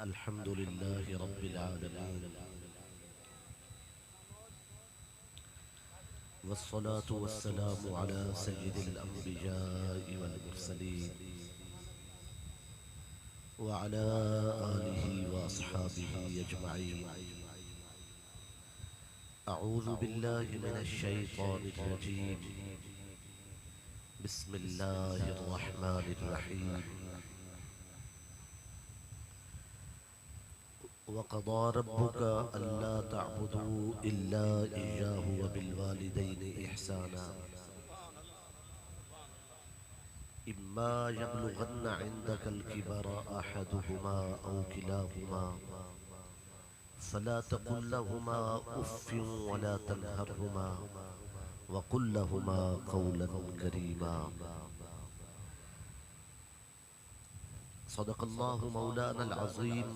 الحمد لله رب العالمين والصلاة والسلام على سيد الأنبياء والمرسلين وعلى آله وأصحابه أجمعين. أعوذ بالله من الشيطان الرجيم. بسم الله الرحمن الرحيم. وقضى ربك ألا تعبدوا إلا إياه وبالوالدين إحسانا إما يبلغن عندك الكبر أحدهما أو كلاهما فلا تقل لهما أف ولا تنهرهما وقل لهما قولا كريما. صدق الله مولانا العظيم.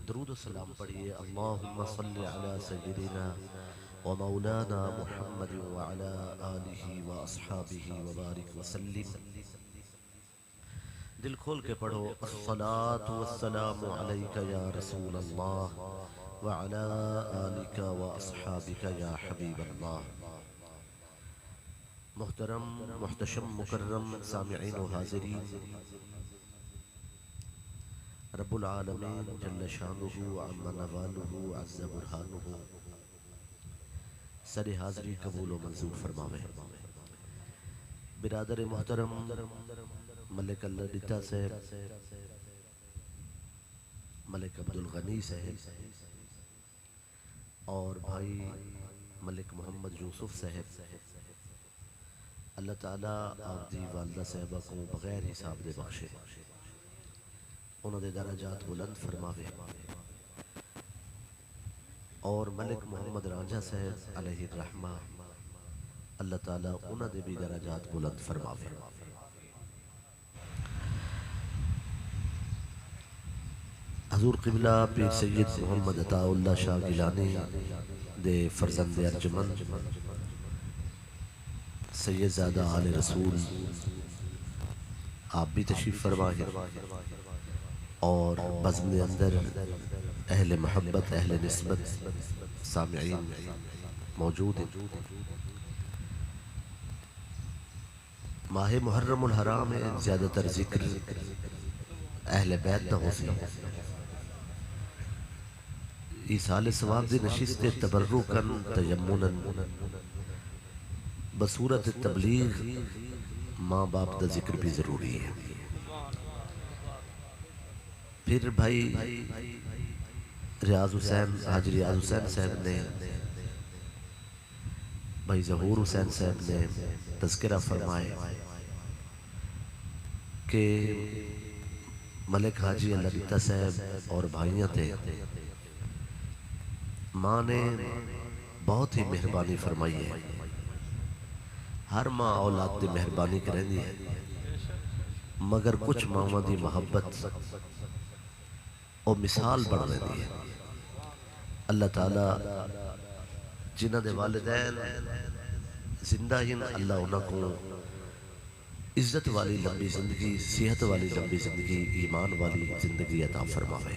درود و سلام پڑھیے. اللہم صلی علی سیدنا و مولانا محمد وعلی آلہ و اصحابہ وبارک وسلم. دل کھول کے پڑھو. الصلاة والسلام علیک یا رسول اللہ وعلی آلک و اصحابک یا حبیب اللہ. محترم محتشم مکرم سامعین و حاضرین، رب العالمین جل شانہ عم نوالہ عز برہانہ سر حاضری قبول و منظور فرماوے. برادر محترم ملک اللہ ڈٹا صاحب، ملک عبدالغنی صاحب اور بھائی ملک محمد یوسف صاحب، اللہ تعالیٰ آپ دی والدہ صاحبہ کو بغیر حساب دے بخشے، انہوں نے درجات بلند فرماوے، اور ملک محمد رانجھا صاحب علیہ الرحمہ اللہ تعالیٰ انہوں نے بھی درجات بلند فرماوے. حضور قبلہ پیر سید محمد عطا اللہ شاہ گیلانی دے فرزند ارجمند سید زادہ آل رسول آپ بھی تشریف فرمائے، اور بزم اندر اہل محبت اہل نسبت سامعین موجود ہیں. ماہ محرم الحرام میں زیادہ تر ذکر اہل بیت نہ ہو سی. ایصال ثواب دی نشست تبرکن تیمنن بصورت تبلیغ ماں باپ دا ذکر بھی ضروری ہے. پھر بھائی ریاض حسین حاجی ریاض حسین صاحب نے، بھائی ظہور حسین صاحب نے تذکرہ فرمائے کہ ملک حاجی اللہ ڈٹا صاحب اور بھائیاں تھے، ماں نے بہت ہی مہربانی فرمائی ہے. ہر ماں اولاد دی مہربانی کریں دی ہے، مگر کچھ ماں دی محبت اور مثال بڑھ رہی ہے. اللہ تعالیٰ جنہ دے والدین زندہ ہی اللہ انہوں کو عزت والی لمبی زندگی، صحت والی لمبی زندگی، ایمان والی زندگی عطا فرماوے.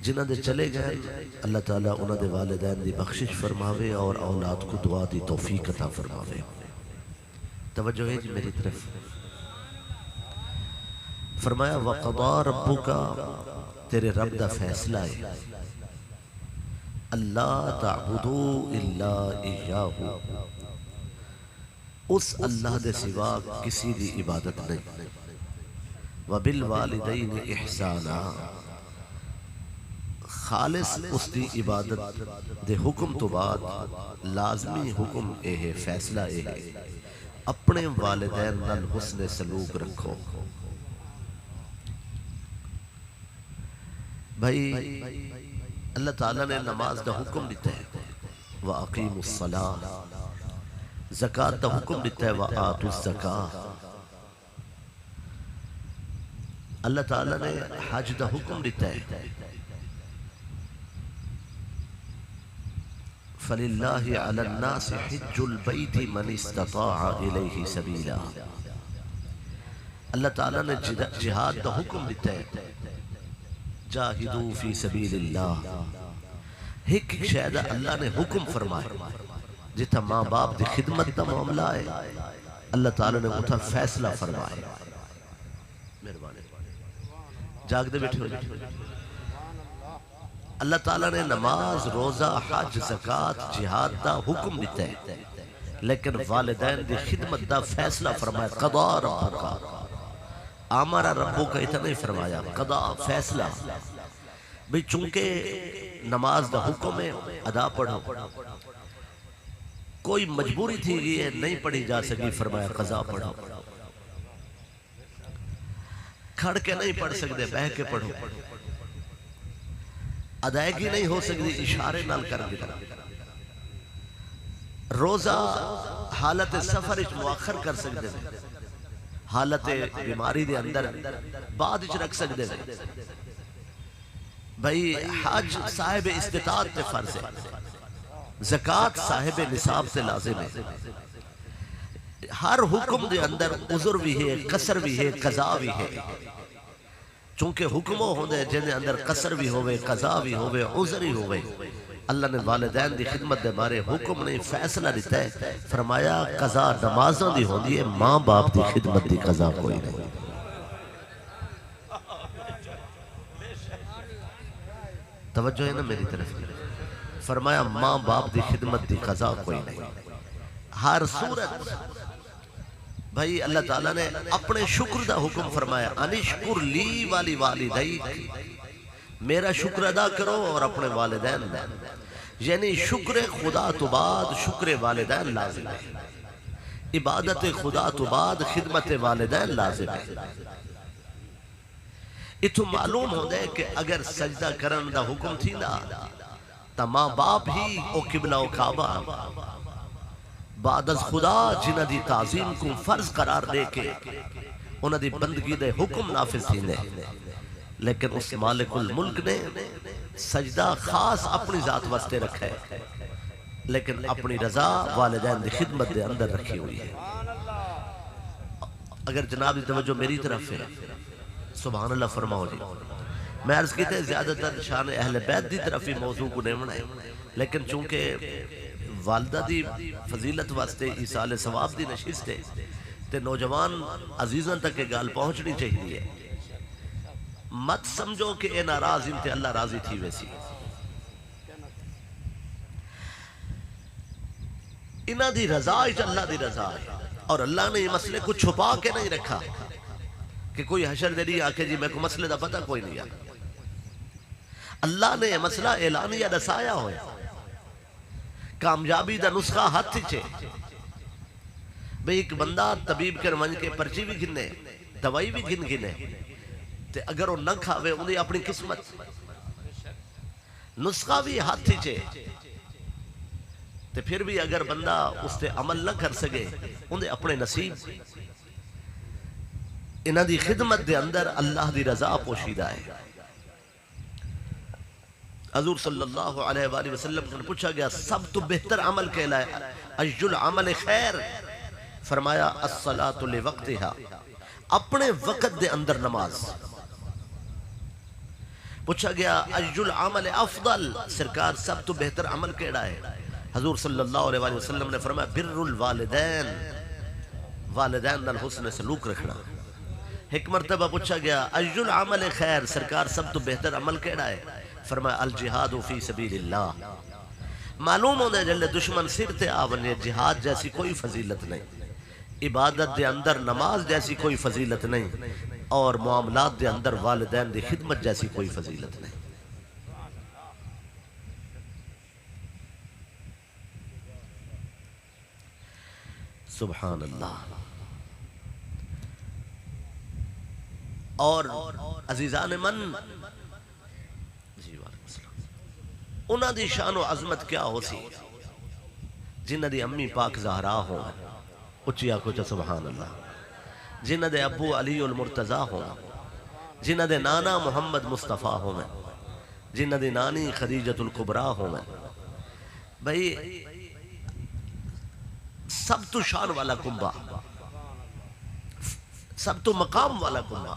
جنہ دے چلے گئے اللہ تعالیٰ انہوں دے والدین دی بخشش فرماوے اور اولاد کو دعا دی توفیق عطا فرماوے. توجہ ہے جی میری طرف. فرمایا وَقَضَى رَبُّكَ، تیرے رب دا فیصلہ ہے، اللہ تعبدو الا ایہاہو، اس اللہ دے سوا کسی دی عبادت نہیں. وَبِالْوَالِدَيْنِ اِحْسَانًا، خالص اس دی عبادت دے حکم تو بعد لازمی حکم اے ہے، فیصلہ اے ہے، اپنے والدین نال حسن سلوک رکھو. بھائی اللہ تعالیٰ نے نماز دا حکم دیتا ہے وَأَقِيمُ الصَّلَاةِ، زکاة دا حکم دیتا ہے وَآتُ الزَّكَاةِ. اللہ تعالیٰ نے حج دا حکم دیتا ہے فَلِلَّهِ عَلَى النَّاسِ حِجُّ الْبَيْتِ مَنِ اسْتَطَاعَ إِلَيْهِ سَبِيلًا. اللہ تعالیٰ نے جہاد دا حکم دیتا ہے جاہدو فی سبیل اللہ ایک شاید اللہ نے حکم فرمایا جتا ماں باپ دی خدمت دا معاملہ ہے اللہ تعالیٰ نے اتھا فیصلہ فرمایا مہربانی جاگ دے بیٹھے ہو جائے اللہ تعالیٰ نے نماز روزہ حج زکاة جہاد دا حکم دیتا ہے لیکن والدین دی خدمت دا فیصلہ فرمایا قضا ربک کا آمارا ربو کا اتنا نہیں فرمایا قضا فیصلہ بھئی چونکہ نماز دا حکم ہے ادا پڑھو کوئی مجبوری تھی گئی ہے نہیں پڑھی جا سکی فرمایا قضا پڑھو کھڑ کے نہیں پڑھ سکتے بہ کے پڑھو ادائیگی نہیں ہو سکتی اشارے نال کر دیا روزہ حالت سفر اچ مؤخر کر سکتے ہیں حالت بیماری دے اندر بعد اچ رکھ سکتے ہیں بھئی حج صاحب استطاعت تے فرض ہے زکاة صاحب نصاب سے لازم ہے ہر حکم دے اندر عذر بھی ہے قصر بھی ہے قضا بھی ہے چونکہ حکموں ہوندے جن دے اندر قصر بھی ہوئے قضا بھی ہوئے عذر ہی ہوئے اللہ نے والدین دی خدمت دے بارے حکم نے فیصلہ دیتا ہے فرمایا قضا نمازوں دی ہوندی ہے ماں باپ دی خدمت دی قضا کوئی نہیں توجہ ہے نا میری طرف فرمایا ماں باپ دی خدمت دی قضا کوئی نہیں ہر صورت بھائی اللہ تعالیٰ نے اپنے شکر دا حکم فرمایا انشکر لی والی والدیک میرا شکر ادا کرو اور اپنے والدین دا یعنی شکر خدا تو بعد شکر والدین لازم ہے عبادت خدا تو بعد خدمت والدین لازم ہے اتو معلوم ہو دے کہ اگر سجدہ کرن دا حکم تھی نا تا ماں باپ ہی او قبلہ و کعبہ بعد از خدا جنہ دی تعظیم کو فرض قرار دے کے انہ دی بندگی دے حکم نافذ تھی نے لیکن اس مالک الملک نے سجدہ خاص اپنی ذات واسطے رکھا ہے لیکن اپنی رضا والدین دی خدمت دے اندر رکھی ہوئی ہے اگر جناب دی توجہ میری طرف ہے سبحان اللہ فرماؤ جی میں عرض کی تھے زیادہ تر شان اہل بیت دی طرف ہی موضوع کو نہیں بنائے لیکن چونکہ والدہ دی فضیلت واسطے ایصال ثواب دی نشست ہے تے نوجوان عزیزاں تک کے گال پہنچنی چاہیے مت سمجھو کہ اے ناراض انتے اللہ راضی تھی ویسی انہ دی رضا ہے اللہ دی رضا ہے اور اللہ نے یہ مسئلے کو چھپا کے نہیں رکھا کہ کوئی حشر دے دی آکے جی میں کو مسئلے دا پتہ کوئی نہیں آیا اللہ نے یہ مسئلہ اعلانیہ دسایا ہویا کامیابی دا نسخہ ہاتھ چھے بھئی ایک بندہ طبیب کر منج کے پرچی بھی گھنے دوائی بھی گھنے تے اگر وہ نہ کھاوے انہیں اپنی قسمت نسخہ بھی ہاتھ چھے تے پھر بھی اگر بندہ اس تے عمل نہ کر سکے انہیں اپنے نصیب انہ دی خدمت دے اندر اللہ دی رضا پوشیدہ ہے حضور صلی اللہ علیہ وآلہ وسلم نے پوچھا گیا سب تو بہتر عمل کہلائے اجل العمل خیر فرمایا الصلاة لوقتها اپنے وقت دے اندر نماز پوچھا گیا اجل العمل افضل سرکار سب تو بہتر عمل کہڑا ہے حضور صلی اللہ علیہ وآلہ وسلم نے فرمایا بر الوالدین والدین نال حسن سلوک رکھنا ایک مرتبہ پوچھا گیا اجل العمل خیر سرکار سب تو بہتر عمل کہڑا ہے فرمایا الجہاد فی سبیل اللہ معلوم ہونے جلے دشمن سر تے آونے جہاد جیسی کوئی فضیلت نہیں عبادت دے اندر نماز جیسی کوئی فضیلت نہیں اور معاملات دے اندر والدین دی خدمت جیسی کوئی فضیلت نہیں سبحان اللہ اور عزیزان من انہاں دی شان و عظمت کیا ہو سی جنہ دی امی پاک زہرا ہوں اچھیا کچھ سبحان اللہ جنہ دے ابو علی المرتضی ہوں جنہ دے نانا محمد مصطفیٰ ہوں جنہ دے نانی خدیجت القبرا ہوں بھئی سب تو شان والا کنبہ سب تو مقام والا کنبہ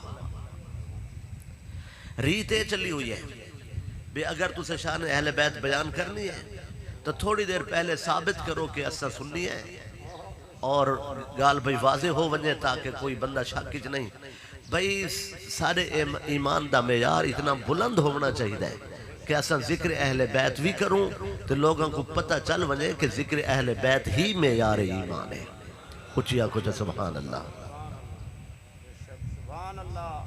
ریت یہ چلی ہوئی ہے بھی اگر تسے شان اہل بیت بیان کرنی ہے تو تھوڑی دیر پہلے ثابت کرو کہ اسا سننی ہے اور گال بھئی واضح ہو ونجے تاکہ کوئی بندہ شاکج نہیں. بھئی سارے ایمان دا معیار اتنا بلند ہونا چاہیے کہ اسا ذکر اہل بیت بھی کروں تو لوگوں کو پتہ چل ونجے کہ ذکر اہل بیت ہی معیار ایمان ہے. اچھیا کچھ سبحان اللہ. سبحان اللہ.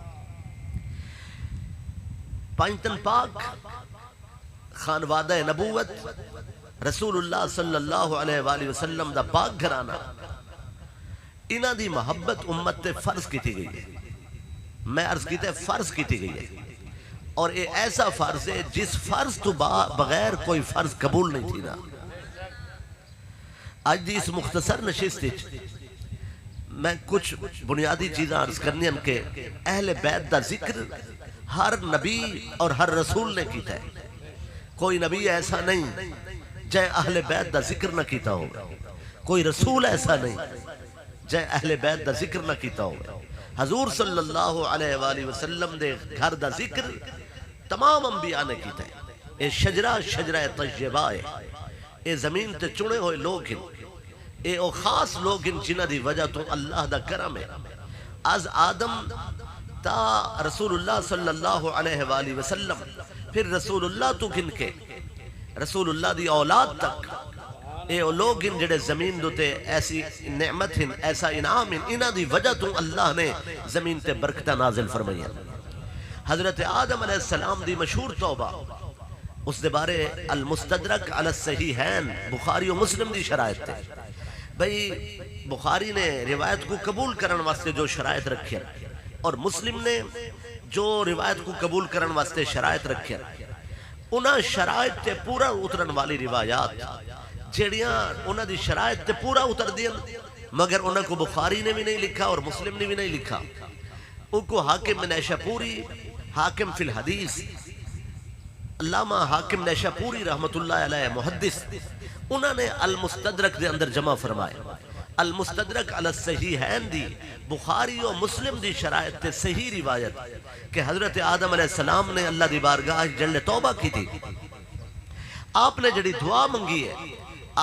پانچتن پاک خانوادہ نبوت رسول اللہ صلی اللہ علیہ وآلہ وسلم دا پاک گھرانا انہاں دی محبت امت تے فرض کی گئی ہے. میں عرض کیتے فرض کی گئی ہے اور یہ ایسا فرض ہے جس فرض تو بغیر کوئی فرض قبول نہیں تھی نا. آج دی اس مختصر نشست میں کچھ بنیادی چیزیں عرض کرنی ہیں کہ اہل بیت دا ذکر ہر نبی اور ہر رسول نے کیتا ہے. کوئی نبی ایسا نہیں جائے اہل بیت دا ذکر نہ کیتا ہوگا. کوئی رسول ایسا نہیں جائے اہل بیت دا ذکر نہ کیتا ہوگا. حضور صلی اللہ علیہ وآلہ وسلم دے گھر دا ذکر تمام انبیاء نے کیتا ہے. اے شجرہ طیبہ ہے. اے زمین تے چنے ہوئے لوگ ہیں. اے او خاص لوگ ہیں جنہ دی وجہ تو اللہ دا کرم ہے. از آدم تا رسول اللہ صلی اللہ علیہ وآلہ وسلم پھر رسول اللہ تو گن کے رسول اللہ دی اولاد تک اے لوگ ان جڑے زمین دوتے ایسی نعمت ہیں ایسا انعام ہیں انہاں دی وجہ تو اللہ نے زمین تے برکتہ نازل فرمائی. حضرت آدم علیہ السلام دی مشہور توبہ اس دے بارے المستدرک علی الصحیحین بخاری و مسلم دی شرائط تے. بھئی بخاری نے روایت کو قبول کرن واسطے جو شرائط رکھے اور مسلم نے جو روایت کو قبول کرن واسطے شرائط رکھے انہاں شرائط تے پورا اترن والی روایات جیڑیاں انہاں دی شرائط تے پورا اتر دیا مگر انہاں کو بخاری نے بھی نہیں لکھا اور مسلم نے بھی نہیں لکھا. ان کو حاکم نیشاپوری حاکم فی الحدیث علامہ حاکم نیشاپوری رحمت اللہ علیہ محدث انہوں نے المستدرک دے اندر جمع فرمائے. المستدرک علی الصحیحین دی بخاری و مسلم دی شرائط تے صحیح روایت کہ حضرت آدم علیہ السلام نے اللہ دی بارگاہ جل توبہ کی تھی. آپ نے جڑی دعا منگی ہے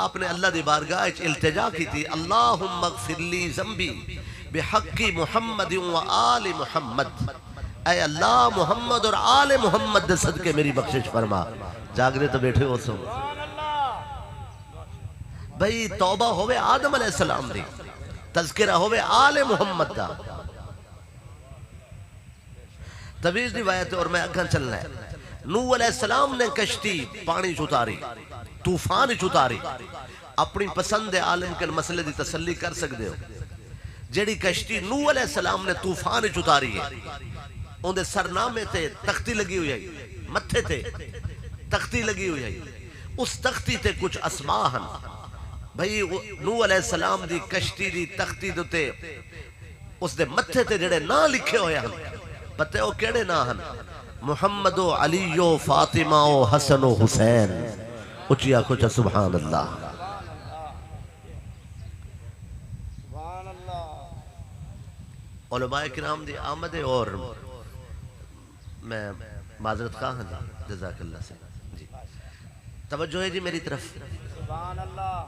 آپ نے اللہ دی بارگاہ التجا کی تھی اللہم اغفر لی ذنبی بحق محمد و آل محمد. اے اللہ محمد اور آل محمد دے صدقے میری بخشش فرما. جاگرے تو بیٹھے ہو سو بھئی توبہ ہوئے آدم علیہ السلام دی تذکرہ ہوئے آل محمد دا. طویل روایت اور میں اگھن چلنا ہے. نوح علیہ السلام نے کشتی پانی چتاری طوفان چتاری اپنی پسند عالم کے مسئلے دی تسلی کر سکتے ہو. جیڑی کشتی نوح علیہ السلام نے طوفان چتاری ہے ان دے سرنامے تے تختی لگی ہوئی ہے متھے تے تختی لگی ہوئی ہے. اس تختی تے کچھ اسماء ہن. بھئی نوح علیہ السلام دی کشتی دی تختی دوتے اس دے متھے تے جڑے نا لکھے ہوئے ہن پتے ہو کیڑے نا ہن محمد و علی و فاطمہ و حسن و حسین. اچھیا کچھ سبحان اللہ. علماء کرام دی آمد اور میں معذرت خواہ ہوں جزاک اللہ سے جی توجہ ہے جی میری طرف. سبحان اللہ.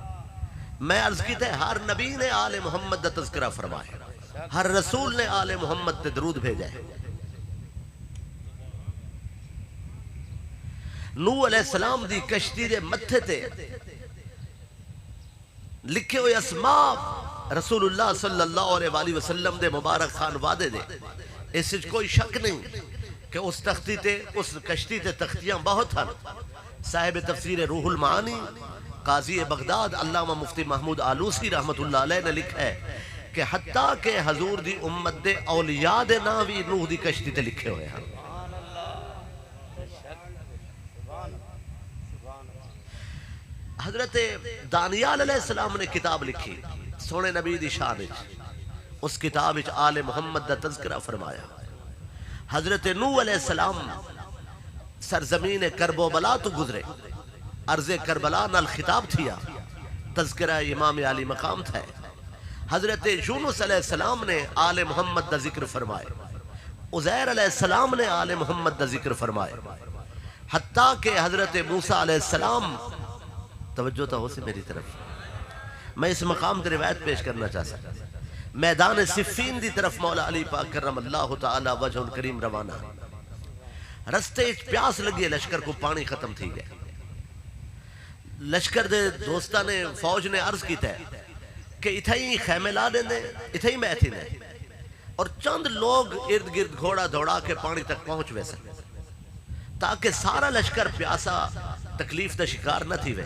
میں عرض کی تھے ہر نبی نے آل محمد دا تذکرہ فرمایا ہر رسول نے آل محمد تے درود بھیجا ہے. نوح علیہ السلام دی کشتی دے متھے تے لکھے ہوئے اسماء رسول اللہ صلی اللہ علیہ وآلہ وسلم دے مبارک خان وعدے دے. اس سے کوئی شک نہیں کہ اس تختی تے اس کشتی تے تختیاں بہت ہیں. صاحب تفسیر روح المعانی قاضی بغداد علامہ مفتی محمود آلوسی رحمت اللہ علیہ نے لکھا ہے کہ حتیٰ کہ حضور دی امت دے اولیاء دے ناوی نوح دی کشتی تے لکھے ہوئے ہیں. حضرت دانیال علیہ السلام نے کتاب لکھی سونے نبی دی شان وچ. اس کتاب وچ آل محمد دا تذکرہ فرمایا. حضرت نوح علیہ السلام سرزمین کرب و بلا تو گزرے. عرض کربلا نال خطاب تھیا تذکرہ امام علی مقام تھا. حضرت یونس علیہ السلام نے آل محمد دا ذکر فرمائے. عزیر علیہ السلام نے آل محمد دا ذکر فرمایا، حتیٰ کہ حضرت موسیٰ علیہ السلام، توجہ تو ہو سی میری طرف، میں اس مقام تے روایت پیش کرنا چاہتا ہوں، میدان صفین دی طرف مولا علی پاک کرم اللہ تعالی وجہ الکریم روانہ، رستے پیاس لگی، لشکر کو پانی ختم تھی گئے، لشکر دے دوستہ نے، فوج نے عرض کیتا ہے کہ اتھائی خیمے لا دیں دے، اتھائی بیٹھی دیں، اور چند لوگ ارد گرد گھوڑا دوڑا کے پانی تک پہنچ ویسے، تاکہ سارا لشکر پیاسا تکلیف دا شکار نہ تھی وے،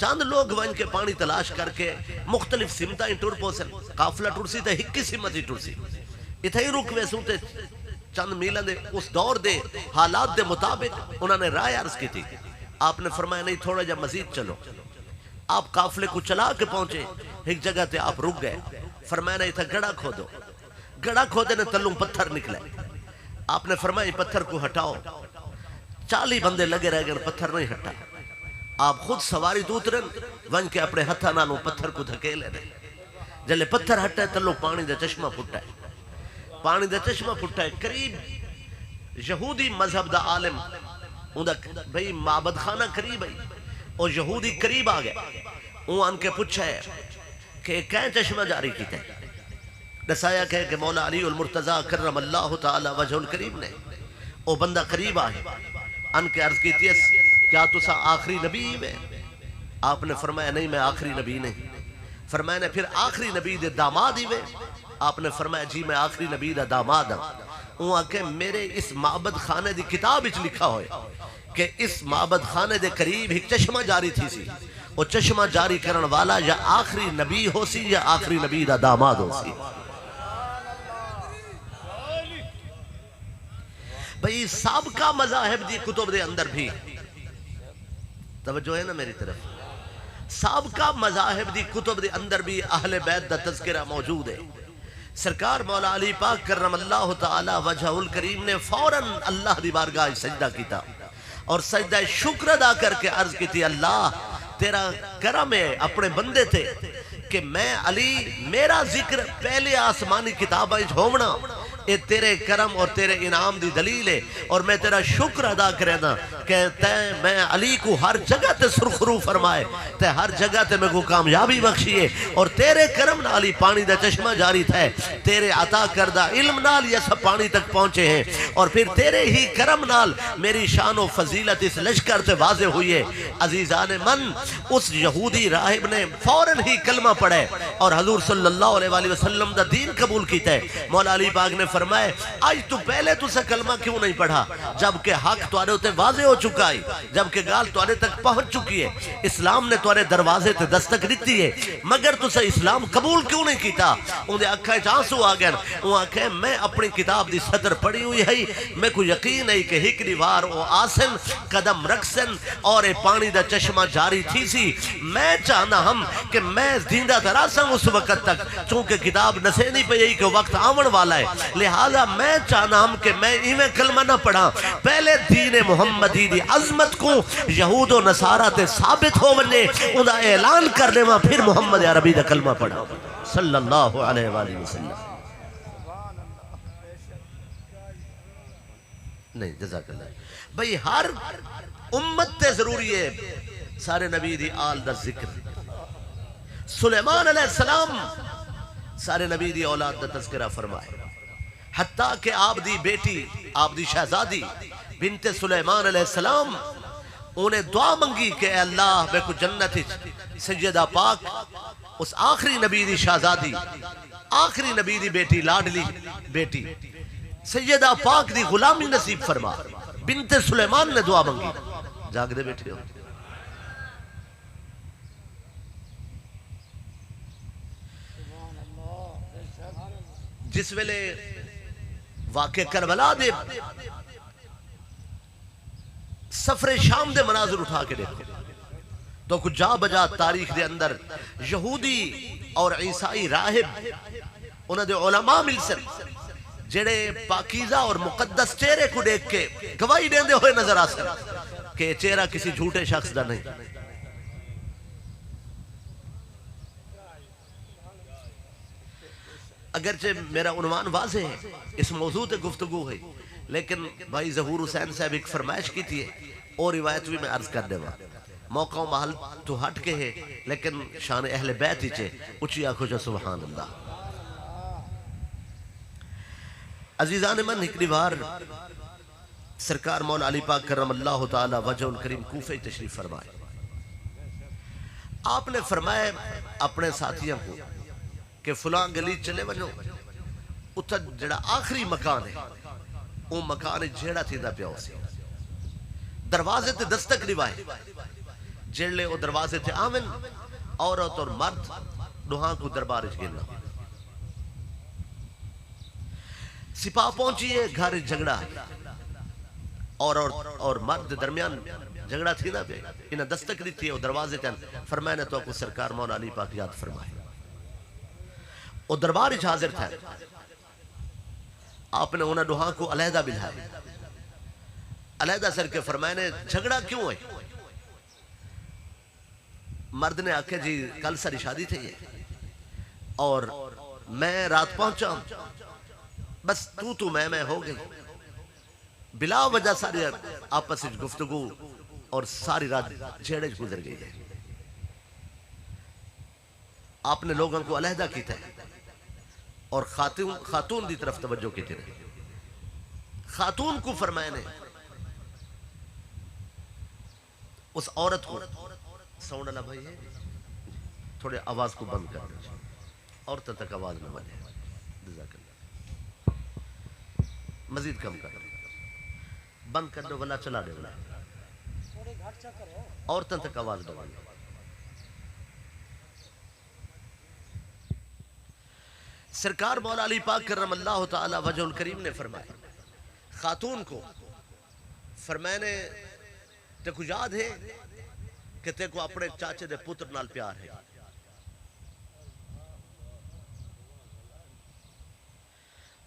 چند لوگ ون کے پانی تلاش کر کے مختلف سمتیں ٹور پوسن، قافلہ ٹورسی تے ہکی سمتی ٹورسی، اتھائی رک ویسوں تے چند میلہ دے اس دور دے حالات دے مطابق انہوں نے رائے عرض کی تھی، آپ نے فرمایا نہیں تھوڑا جا مزید چلو، آپ قافلے کو چلا کے پہنچے، ایک جگہ تے آپ رک گئے، فرمایا نہیں تھا گڑا کھودو، گڑا کھودے نے تلوں پتھر نکلے، آپ نے فرمایا پتھر کو ہٹاؤ، 40 بندے لگے رہ گئے، پتھر نہیں ہٹا، آپ خود سواری دوترن ون کے اپنے ہتھا نالوں پتھر کو دھکے لے دے، جلے پتھر ہٹا ہے تلوں پانی دا چشمہ پھٹا ہے، پانی دا چشمہ پھٹا ہے، قریب یہودی مذہب دا عالم بھئی معبد خانہ قریب ہے، اور یہودی قریب آ گئے، ان کے پوچھا ہے کہ کہیں چشمہ جاری کیتا ہے، نسایا کہے کہ مولا علی المرتضی کرم اللہ تعالی وجہ الکریم نے، او بندہ قریب آئے، ان کے عرض کیتی ہے کیا تسا آخری نبی میں؟ آپ نے فرمایا نہیں میں آخری نبی نہیں، فرمایا نے پھر آخری نبی دے داماد ہی میں؟ آپ نے فرمایا جی میں آخری نبی دا داماد ہوں، وہ کہ میرے اس معبد خانے دی کتاب اچھ لکھا ہوئے کہ اس معبد خانے دے قریب ایک چشمہ جاری تھی سی، وہ چشمہ جاری کرن والا یا آخری نبی ہو سی یا آخری نبی دا داماد ہو سی۔ بھئی سابقہ مذاہب دی کتب دے اندر بھی، توجہ ہے نا میری طرف، سابقہ مذاہب دی کتب دے اندر بھی اہل بیت دا تذکرہ موجود ہے، سرکار مولا علی پاک کرم اللہ تعالی وجہ الکریم نے فوراً اللہ دی بارگاہ سجدہ کیتا، اور سجدہ شکر ادا کر کے عرض کی تھی اللہ تیرا کرم ہے اپنے بندے تھے کہ میں علی میرا ذکر پہلے آسمانی کتابیں ہونا، اے تیرے کرم اور تیرے انعام دی دلیل ہے، اور میں تیرا شکر ادا کرنا کہ میں علی کو ہر جگہ تے سرخرو فرمائے، تے ہر جگہ تے میں کو کامیابی بخشیے، اور تیرے کرم نال ہی پانی دا چشمہ جاری تھا، تیرے عطا کردہ علم نال یہ سب پانی تک پہنچے ہیں، اور پھر تیرے ہی کرم نال میری شان و فضیلت اس لشکر سے واضح ہوئی ہے۔ عزیزان من، اس یہودی راہب نے فوراً ہی کلمہ پڑھے اور حضور صلی اللہ علیہ وسلم دا دین قبول کیتا ہے۔ مولا علی پاک نے فرمائے آج تو پہلے تو سے کلمہ کیوں نہیں پڑھا جبکہ حق تمہارے ہوتے واضح ہو چکا ہے، جبکہ گال تمہارے تک پہنچ چکی ہے، اسلام نے تمہارے دروازے تے دستک دیتی ہے، مگر تو سے اسلام قبول کیوں نہیں کیتا؟ انہیں آنکھیں چانسو آ گئے، وہ آنکھیں میں اپنی کتاب دی سطر پڑھی ہوئی ہے، میں کو یقین ہے کہ ہکری وار او آسن قدم رکسن اور پانی دا چشمہ جاری تھی سی، میں چاہنا ہم کہ میں زندہ دراساں اس وقت تک، چونکہ کتاب نسے نہیں پہ یہی کہ وقت آمن والا ہے، لہذا میں چاہنا ہم کہ میں ایویں کلمہ نہ پڑھا، پہلے دین محمدی دی عظمت کو یہود و نصارہ تے ثابت ہو وننے انہا اعلان کرنے میں پھر محمد عربی دا کلمہ پڑھا صلی اللہ علیہ وآلہ وسلم۔ نہیں جزاک اللہ بھئی ہر امت تے ضروری ہے سارے نبی دی آل دا ذکر، سلیمان علیہ السلام سارے نبی دی اولاد دا تذکرہ فرمائے، حتیٰ کہ آپ دی بیٹی آپ دی شہزادی بنت سلیمان علیہ السلام انہیں دعا منگی کہ اے اللہ میں کو جنت سیدہ پاک اس آخری نبی دی شہزادی آخری نبی دی بیٹی لاڈلی بیٹی سیدہ پاک دی غلامی نصیب فرما، بنت سلیمان نے دعا منگی، جاگ دے بیٹھے ہو جس ویلے واقع کربلا دے سفر شام دے مناظر اٹھا کے دیکھو تو کچھ جا بجا تاریخ دے اندر یہودی اور عیسائی راہب انہوں دے علماء مل سن جڑے پاکیزہ اور مقدس چہرے کو دیکھ کے گواہی دیندے ہوئے نظر آ سن کہ چہرہ کسی جھوٹے شخص دا نہیں۔ اگرچہ میرا عنوان واضح ہے، اس موضوع تے گفتگو ہے، لیکن بھائی ظہور حسین صاحب ایک فرمائش کی تھی اور روایت بھی میں عرض کر دے وا موقع و محل تو ہٹ کے ہے، لیکن شان اہل بیت ہی چھے اچھی آنکھو جو سبحان اللہ۔ عزیزان من، ایک بار سرکار مولا علی پاک کرم اللہ تعالی وجہ الکریم کوفہ تشریف فرمائے۔ آپ نے فرمایا اپنے ساتھیوں کو کہ فلاں گلی چلے ونجو، اتھا جڑا آخری مکان ہے وہ مکان جیڑا تھی دا پیاؤ سی، دروازے تے دستک نوائے، جیڑلے وہ دروازے تے آمن عورت اور مرد دوہاں کو دربارش گرنا۔ سپاہ پہنچیے گھر جھگڑا اور مرد درمیان جھگڑا تھی نا پہ انہیں دستک دی تھی وہ دروازے تے فرمائے نے تو کو سرکار مولا علی پاک یاد فرمائے، وہ دربارش حاضر تھا، آپ نے انہیں دوہاں کو علیحدہ بلھائے، علیحدہ سر کے فرمائے نے جھگڑا کیوں ہے؟ مرد نے آکھے جی کل ساری شادی تھی ہے اور میں رات پہنچا بس تو میں ہو گئی، بلا وجہ ساری آپس گفتگو اور ساری رات جھیڑے گزر گئی ہے۔ آپ نے لوگوں کو علیحدہ کی تھا اور خاتون دی طرف توجہ کی تھی، خاتون کو فرمائے نے اس عورت کو ساؤنڈ اللہ بھائی ہے تھوڑے آواز کو بند کر دیں، عورتوں تک آواز نہ بنے، جزاک اللہ، مزید کم کر بند کر دو ولا چلا دے ولا عورتوں تک آواز نہ بنے۔ سرکار مولا علی پاک کرم اللہ تعالی وجہ الکریم نے فرمایا خاتون کو، فرمائے نے تے کو یاد ہے کہ تے کو اپنے چاچے دے پتر نال پیار ہے،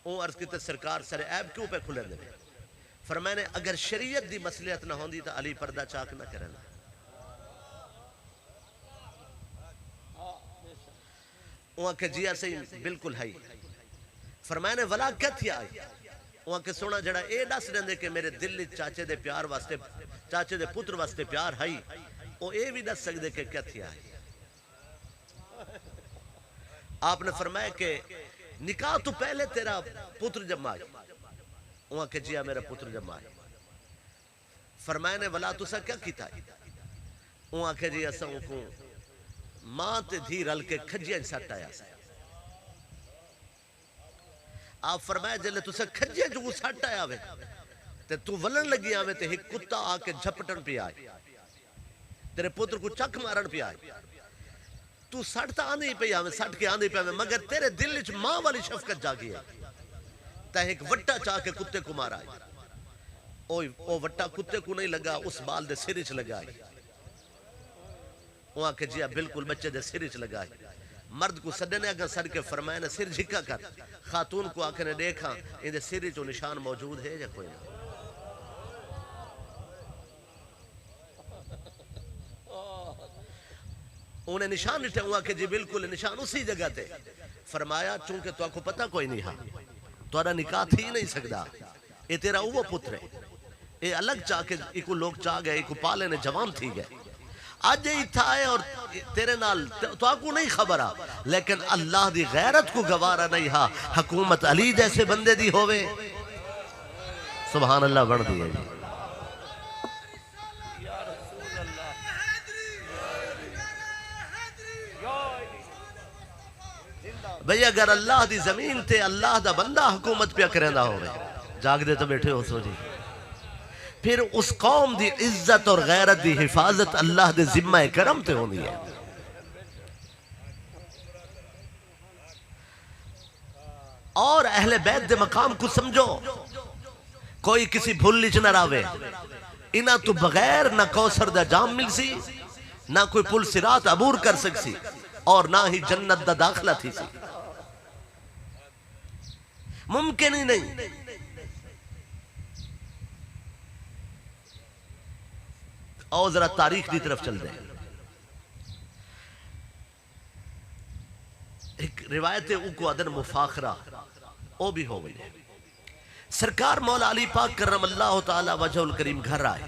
وہ عرض کیتے سرکار سر عیب کیوں پہ کھلے دے؟ فرمائے نے اگر شریعت دی مصلحت نہ ہوندی تو علی پردہ چاک نہ کرنا، وہاں کے جیا سے بالکل ہے، فرمائے نے ولا کیا تھی آئی، وہاں کے سونا جڑا اے ڈس دے کہ میرے دل چاچے دے پیار واسطے، چاچے دے پتر واسطے پیار ہے، وہ اے بھی ڈس سکتے کہ کیا تھی آئی۔ آپ نے فرمایا کہ نکاح تو پہلے تیرا پتر جمائے، وہاں کے جیا میرا پتر جمائے، فرمائے نے ولا تو سا کیا کیتا ہے، وہاں کے جیا سا کو ماں تے دھی رل کے کھجیاں سٹ آیا سا، آپ فرمایا جلے تو سا کھجیاں جو سٹ آیا ہوئے تے تو ولن لگی آوے تے ایک کتا آکے جھپٹن پہ آئے، تیرے پتر کو چک مارن پہ آئے، تو سٹتا آنے پہ آوے، سٹ کے آنے پہ آوے، مگر تیرے دل وچ ماں والی شفقت جاگی ہے، تے ایک وٹا چاہ کے کتے کو مارا ہے، او وٹا کتے کو نہیں لگا، اس بال دے سرچ لگا ہے، وہاں کے جیا بالکل بچے دے سرچ لگا ہے، مرد کو سڈنے اگر سر کے فرمائے نے سر جھکا کر، خاتون کو آکے نے دیکھا ان دے سر جو نشان موجود ہے یا کوئی نہ، انہیں نشان نہیں تھے، وہاں کے جی بالکل نشان اسی جگہ تھے، فرمایا چونکہ تو آپ کو پتہ کوئی نہیں ہاں تو آرہ نکاح تھی نہیں سکتا، یہ تیرا وہ پتر ہے، یہ الگ چاہ کے ایکو لوگ چاہ گئے، ایکو پالے نے جوان تھی گئے، آج یہ تھا ہے اور تیرے نال تو آپ کو نہیں خبرہ، لیکن اللہ دی غیرت کو گوارا نہیں ہاں، حکومت علی جیسے بندے دی ہوئے، سبحان اللہ بڑھ دیئے جی۔ بھئی اگر اللہ دی زمین تے اللہ دا بندہ حکومت پہ کریں دا ہوئے، جاگ دے تو بیٹھے ہو سو جی، پھر اس قوم دی عزت اور غیرت دی حفاظت اللہ دے ذمہ کرم تے ہونی ہے۔ اور اہل بیت دے مقام کو سمجھو، کوئی کسی بھول لیچ نہ راوے، انہاں تو بغیر نہ کوثر دا جام مل سی، نہ کوئی پل صراط عبور کر سکسی، اور نہ ہی جنت دا داخلہ تھی سی، ممکن ہی نہیں۔ اور ذرا تاریخ دی طرف چل دیں، ایک روایت او کو ادن مفاخرہ او بھی ہو گئی. سرکار مولا علی پاک کرم اللہ تعالی وجہ الکریم گھر آئے.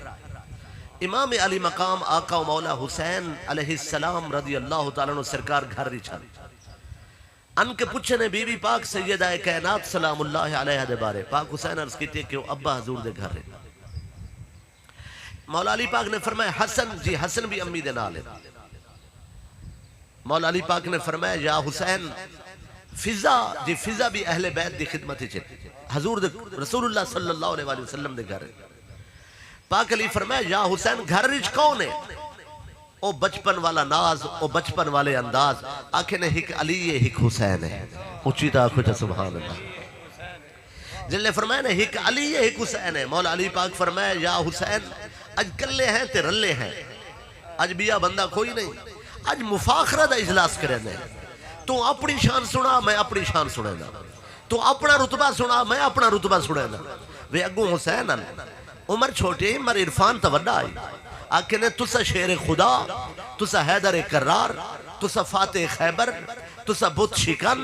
امام علی مقام آقا و مولا حسین علیہ السلام رضی اللہ تعالیٰ عنہ سرکار گھر ریچھا ان کے پوچھنے بی بی پاک سیدہ کائنات سلام اللہ علیہ دے بارے. پاک حسین عرض کی تھی کہ وہ ابا حضور دے گھر رہے. مولا علی پاک نے فرمایا حسن جی حسن بھی امی دے نال ہے. مولا علی پاک نے فرمایا یا حسین فضا جی فضا بھی اہل بیت دی خدمت ہی چھتے حضور دے رسول اللہ صلی اللہ علیہ وسلم دے گھر ہے. پاک علی فرمایا یا حسین گھر رچ کون ہے؟ او بچپن والا ناز او بچپن والے انداز آنکھیں نے ہک علی ہے ہک حسین ہے. اچھی تا آنکھوں چھا سبحان اللہ. جلے فرمایا نے ہک علی ہے ہک حسین ہے. مولا علی پاک فرمایا یا حسین اج کلے ہیں تے رلے ہیں. اج بیا بندہ کوئی نہیں. اج مفاخرہ دا اجلاس کرے نے. تو اپنی شان سنا میں اپنی شان سنے دا. تو اپنا رتبہ سنا میں اپنا رتبہ سنے دا. وے اگوں حسین عمر چھوٹی مر عرفان تا وڈا آئی. آکھے نے تسا شیر خدا تسا حیدر کرار تسا فاتح خیبر تسا بت شکن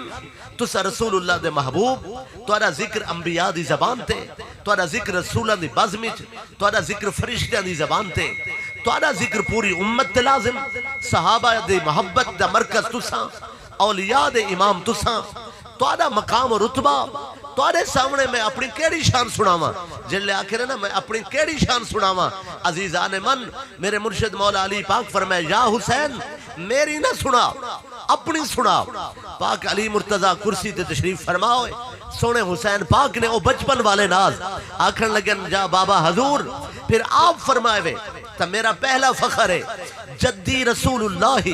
تسا رسول اللہ دے محبوب توڑا ذکر انبیاء دی زبان تے توڑا ذکر رسولہ دی بازمیچ توڑا ذکر فرشتہ دی زبان تے توڑا ذکر پوری امت تے لازم صحابہ دے محبت دا مرکز تسا اولیاء دے امام تسا توڑا مقام و رتبہ توڑے سامنے میں اپنی کیڑی شان سناواں. جلے آخر ہے نا میں اپنی کیڑی شان سناواں. عزیزان من میرے مرشد مولا علی پاک فرمائے یا حسین میری نہ سنا اپنی سنا. پاک علی مرتضی کرسی تے تشریف فرماؤے. سونے حسین پاک نے او بچپن والے ناز آکھن لگن جا بابا حضور. پھر آپ فرمائے وے تا میرا پہلا فخر ہے جدی رسول اللہ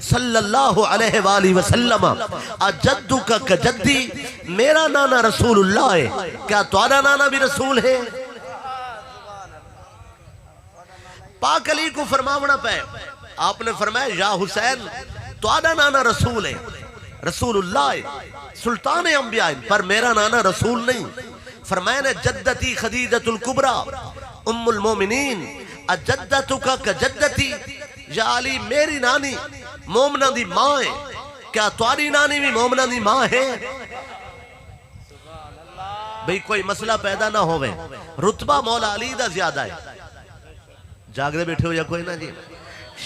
صلی اللہ علیہ وآلہ وسلم جدو کا جدی میرا نانا رسول اللہ ہے. کیا تمہارا نانا بھی رسول ہے؟ پاک علی کو فرماونا پہ آپ نے فرمایا یا حسین تمہارا نانا رسول ہے رسول اللہ ہے سلطان انبیاء پر میرا نانا رسول نہیں. فرمایا نے جدتی خدیجۃ الکبریٰ ام المومنین اجدتک کا جدتی. یا علی میری نانی مومنہ دی ماں ہے. کیا تمہاری نانی بھی مومنہ دی ماں ہے؟ بھئی کوئی مسئلہ پیدا نہ ہوئے. رتبہ مولا علی دا زیادہ ہے. جاگ دے بیٹھے ہو یا کوئی نہ جی.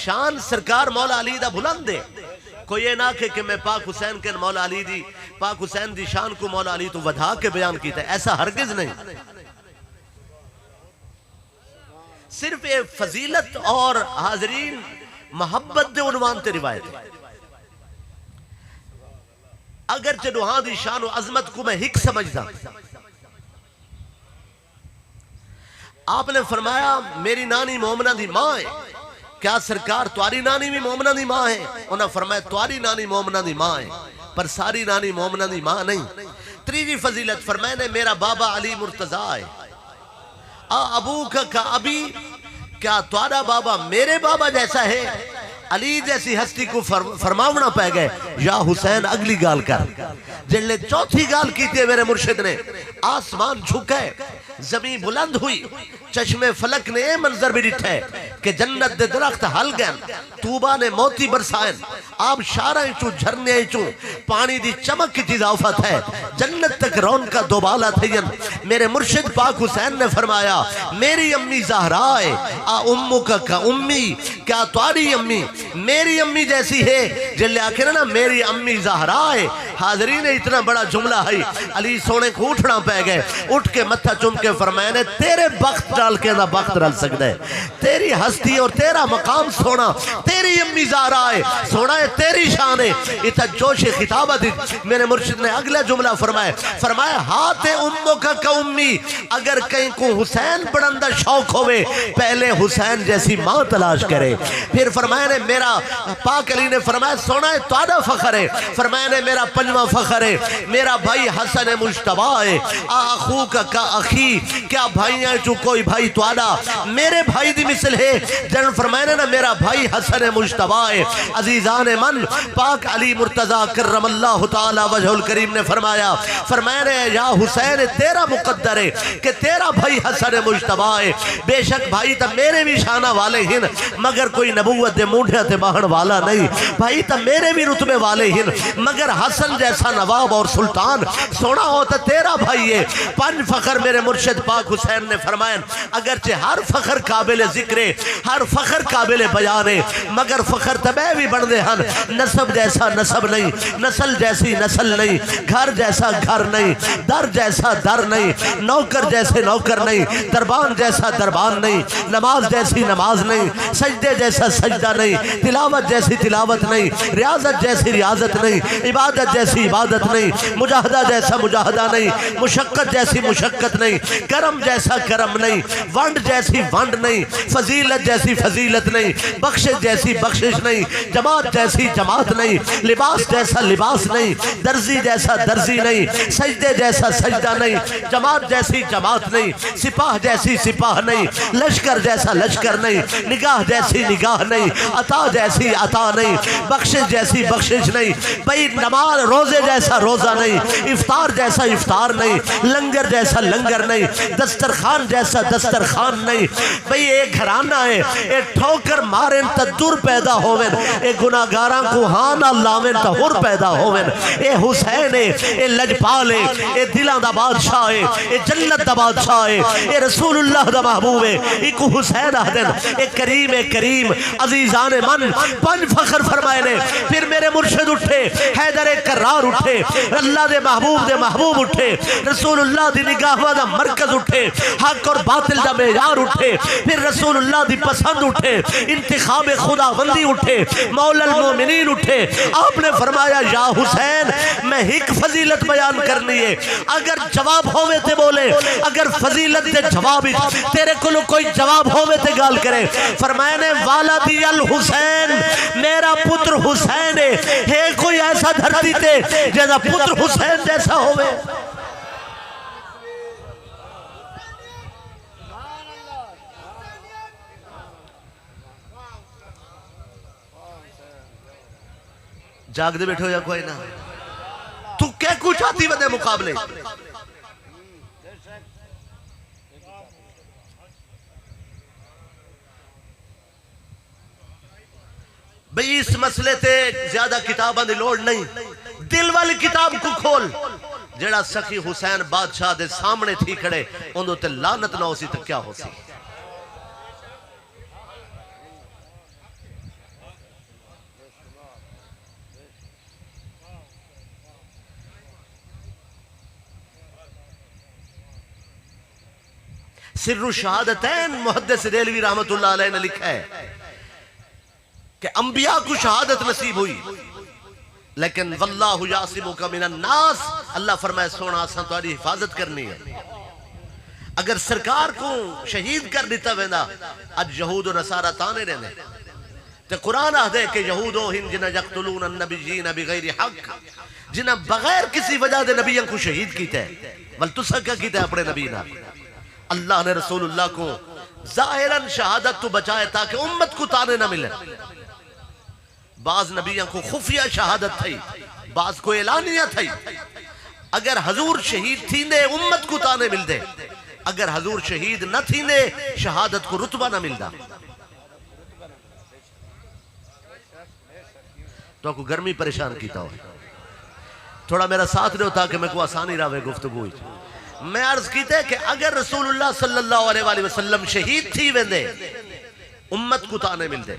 شان سرکار مولا علی دا بلند ہے. کوئی یہ نہ کہ میں پاک حسین کے مولا علی دی پاک حسین دی شان کو مولا علی تو ودھا کے بیان کیتا ہے. ایسا ہرگز نہیں. صرف یہ فضیلت اور حاضرین محبت دے عنوان تے روایت ہے. اگرچہ دوہاں دی شان و عظمت کو میں ہک سمجھتا. آپ نے فرمایا میری نانی مومنہ دی ماں ہے. کیا سرکار تمہاری نانی بھی مومنہ دی ماں ہے؟ انہوں نے فرمایا تمہاری نانی مومنہ دی ماں ہے پر ساری نانی مومنہ دی ماں نہیں. تیسری فضیلت فرمایا نے میرا بابا علی مرتضیٰ ہے. ابو کا ابھی کیا تمہارا بابا میرے بابا جیسا ہے؟ علی جیسی ہستی کو فرماونا پہ گئے یا حسین اگلی گال کر. جلے چوتھی گال کی تھی میرے مرشد نے آسمان جھکے زمین بلند ہوئی چشم فلک نے اے منظر بھی ڈٹھے کہ جنت دے درخت ہل گئن توبہ نے موتی برسائن آپ شارہ چو جھرنے چو پانی دی چمک کی چیز آفت ہے جنت تک رون کا دوبالا تھین. میرے مرشد پاک حسین نے فرمایا میری امی زہرا ہے امو کا امی. کیا تمہاری امی میری امی جیسی ہے؟ جلے آخر نا میری امی زہرا ہے. حاضرین اتنا بڑا جملہ ہے. علی سونے کو اٹھنا پہ گئے. اٹھ کے متھا چم کے فرمایا نے تیرے بخت ڈال کے دا بخت رل سکتا ہے. تیری ہستی اور تیرا مقام سونا تیری امی زہرا ہے سونا ہے تیری شان ہے. اتنا جوش خطابت میرے مرشد نے اگلا جملہ فرمایا ہاتھ امو کا امی. اگر کہیں کو حسین پڑھندہ شوق ہوئے پہلے حسین جیسی ماں تلاش کرے. پھر فرمایا نے میرا پاک علی نے فرمایا سونا ہے تہاڈا فخر ہے. فرمایا نے میرا پنجواں فخر ہے میرا بھائی حسن مجتبی ہے. اخو کا اخی کیا بھائی ہیں جو کوئی بھائی تہاڈا میرے بھائی دی مثل ہے؟ جن فرمایا نے میرا بھائی حسن مجتبی ہے. عزیزان من پاک علی مرتضی کرم اللہ تعالی وجہ الکریم نے فرمایا نے یا حسین تیرا مقدر ہے کہ تیرا بھائی حسن مجتبی ہے. بے شک بھائی تا میرے بھی شانہ والے ہیں مگر کوئی نبوت دے مونڈے تے باہن والا نہیں. بھائی تا میرے بھی رتبے والے ہیں مگر حسن حسن جیسا نواب اور سلطان سونا ہوتا تیرا بھائی ہے. پنج فخر میرے مرشد پاک حسین نے فرمایا اگرچہ ہر فخر قابل ذکر ہے, ہر فخر قابل بیان ہے, مگر فخر تبے بھی بن دے ہن نسب جیسا نسب نہیں, نسل جیسی نسل نہیں, گھر جیسا گھر نہیں, در جیسا در نہیں, نوکر جیسے نوکر نہیں, دربان جیسا دربان نہیں, نماز جیسی نماز نہیں, سجدے جیسا سجدہ نہیں, تلاوت جیسی تلاوت نہیں, ریاضت جیسی ریاضت نہیں, عبادت جیسی عبادت نہیں, مجاہدہ جیسا مجاہدہ نہیں, مشقت جیسی مشقت نہیں, کرم جیسا کرم نہیں, ونڈ جیسی ونڈ نہیں, فضیلت جیسی فضیلت نہیں, بخشش جیسی بخشش نہیں, جماعت جیسی جماعت نہیں, لباس جیسا لباس نہیں, درزی جیسا درزی نہیں, سجدے جیسا سجدہ نہیں, جماعت جیسی جماعت نہیں, سپاہ جیسی سپاہ نہیں, لشکر جیسا لشکر نہیں, نگاہ جیسی نگاہ نہیں, عطا جیسی عطا نہیں, بخشش جیسی بخشش نہیں, بھئی نماز روزے جیسا روزہ نہیں, افطار جیسا افطار نہیں, لنگر جیسا لنگر نہیں, دسترخوان جیسا دسترخوان نہیں. بھئی ایک گھرانہ ہے, ایک ٹھوکر مارن تا دور پیدا ہوویں, ایک گناہگاراں کو ہاں نہ لاویں تا ہور پیدا ہوویں. اے حسین ہے, اے لجپال ہے, اے دلاں دا بادشاہ ہے, اے جنت دا بادشاہ ہے, اے رسول اللہ دا محبوب ہے, ایک حسین آدن, اے کریم ہے کریم عزیزان من. پنج فخر فرمائے نے. پھر میرے مرشد اٹھے, حیدر کرار اٹھے, اللہ دے محبوب اٹھے, رسول اللہ دی نگاہ دا مرکز اٹھے, حق اور باطل دا معیار اٹھے, پھر رسول اللہ دی پسند اٹھے, انتخاب خدا بندی اٹھے, مولا المومنین اٹھے. آپ نے فرمایا یا حسین میں ایک فضیلت بیان کرنی ہے, اگر جواب ہوئے تے بولے, اگر فضیلت دے جواب تیرے کلو کوئی جواب ہوئے تے گال کرے. فرمایا نے والدی الحسین, میرا پتر حسین ہے کوئی ایسا دھرتی تے جیسا پتر حسین جیسا ہوئے. جاگ دے بیٹھو یا کوئی نہ, تو کیا کچھ آتی ودے مقابلے. بھئی اس مسئلے تے زیادہ کتاباں دی لوڑ نہیں, دل والی کتاب کو کھول. جڑا سخی حسین بادشاہ دے سامنے تھی کھڑے, اندھو تے لعنت نہ ہو سی تو کیا ہو سی. سر الشہادتین محدث دہلوی رحمت اللہ علیہ نے لکھا ہے کہ انبیاء کو شہادت نصیب ہوئی, لیکن واللہ یعصمک من الناس, اللہ فرمائے سونا آسان تمہاری حفاظت کرنی ہے. اگر سرکار کو شہید کر دیتا وینا اج یہود و نصارہ تانے رہنے تو قرآن آدھے کہ یہودوں ہن جنہ یقتلون النبیین بغیر حق, جنہ بغیر کسی وجہ دے نبیوں کو شہید کیتے ہیں, ولتسا کیا کیتے ہیں اپنے نبی نہ. اللہ نے رسول اللہ کو ظاہراً شہادت تو بچائے تاکہ امت کو تانے نہ ملے. بعض نبیوں کو خفیہ شہادت تھی, بعض کو اعلانیہ تھی. اگر حضور شہید تھی نے امت کو تانے مل دے, اگر حضور شہید نہ تھی نے شہادت کو رتبہ نہ مل دا. تو کو گرمی پریشان کیتا ہو, تھوڑا میرا ساتھ دے تاکہ میں کو آسانی راوے گفتگو ہوئی. میں عرض کیتے کہ اگر رسول اللہ صلی اللہ علیہ وسلم شہید تھی ویندے امت کو تانے مل دے,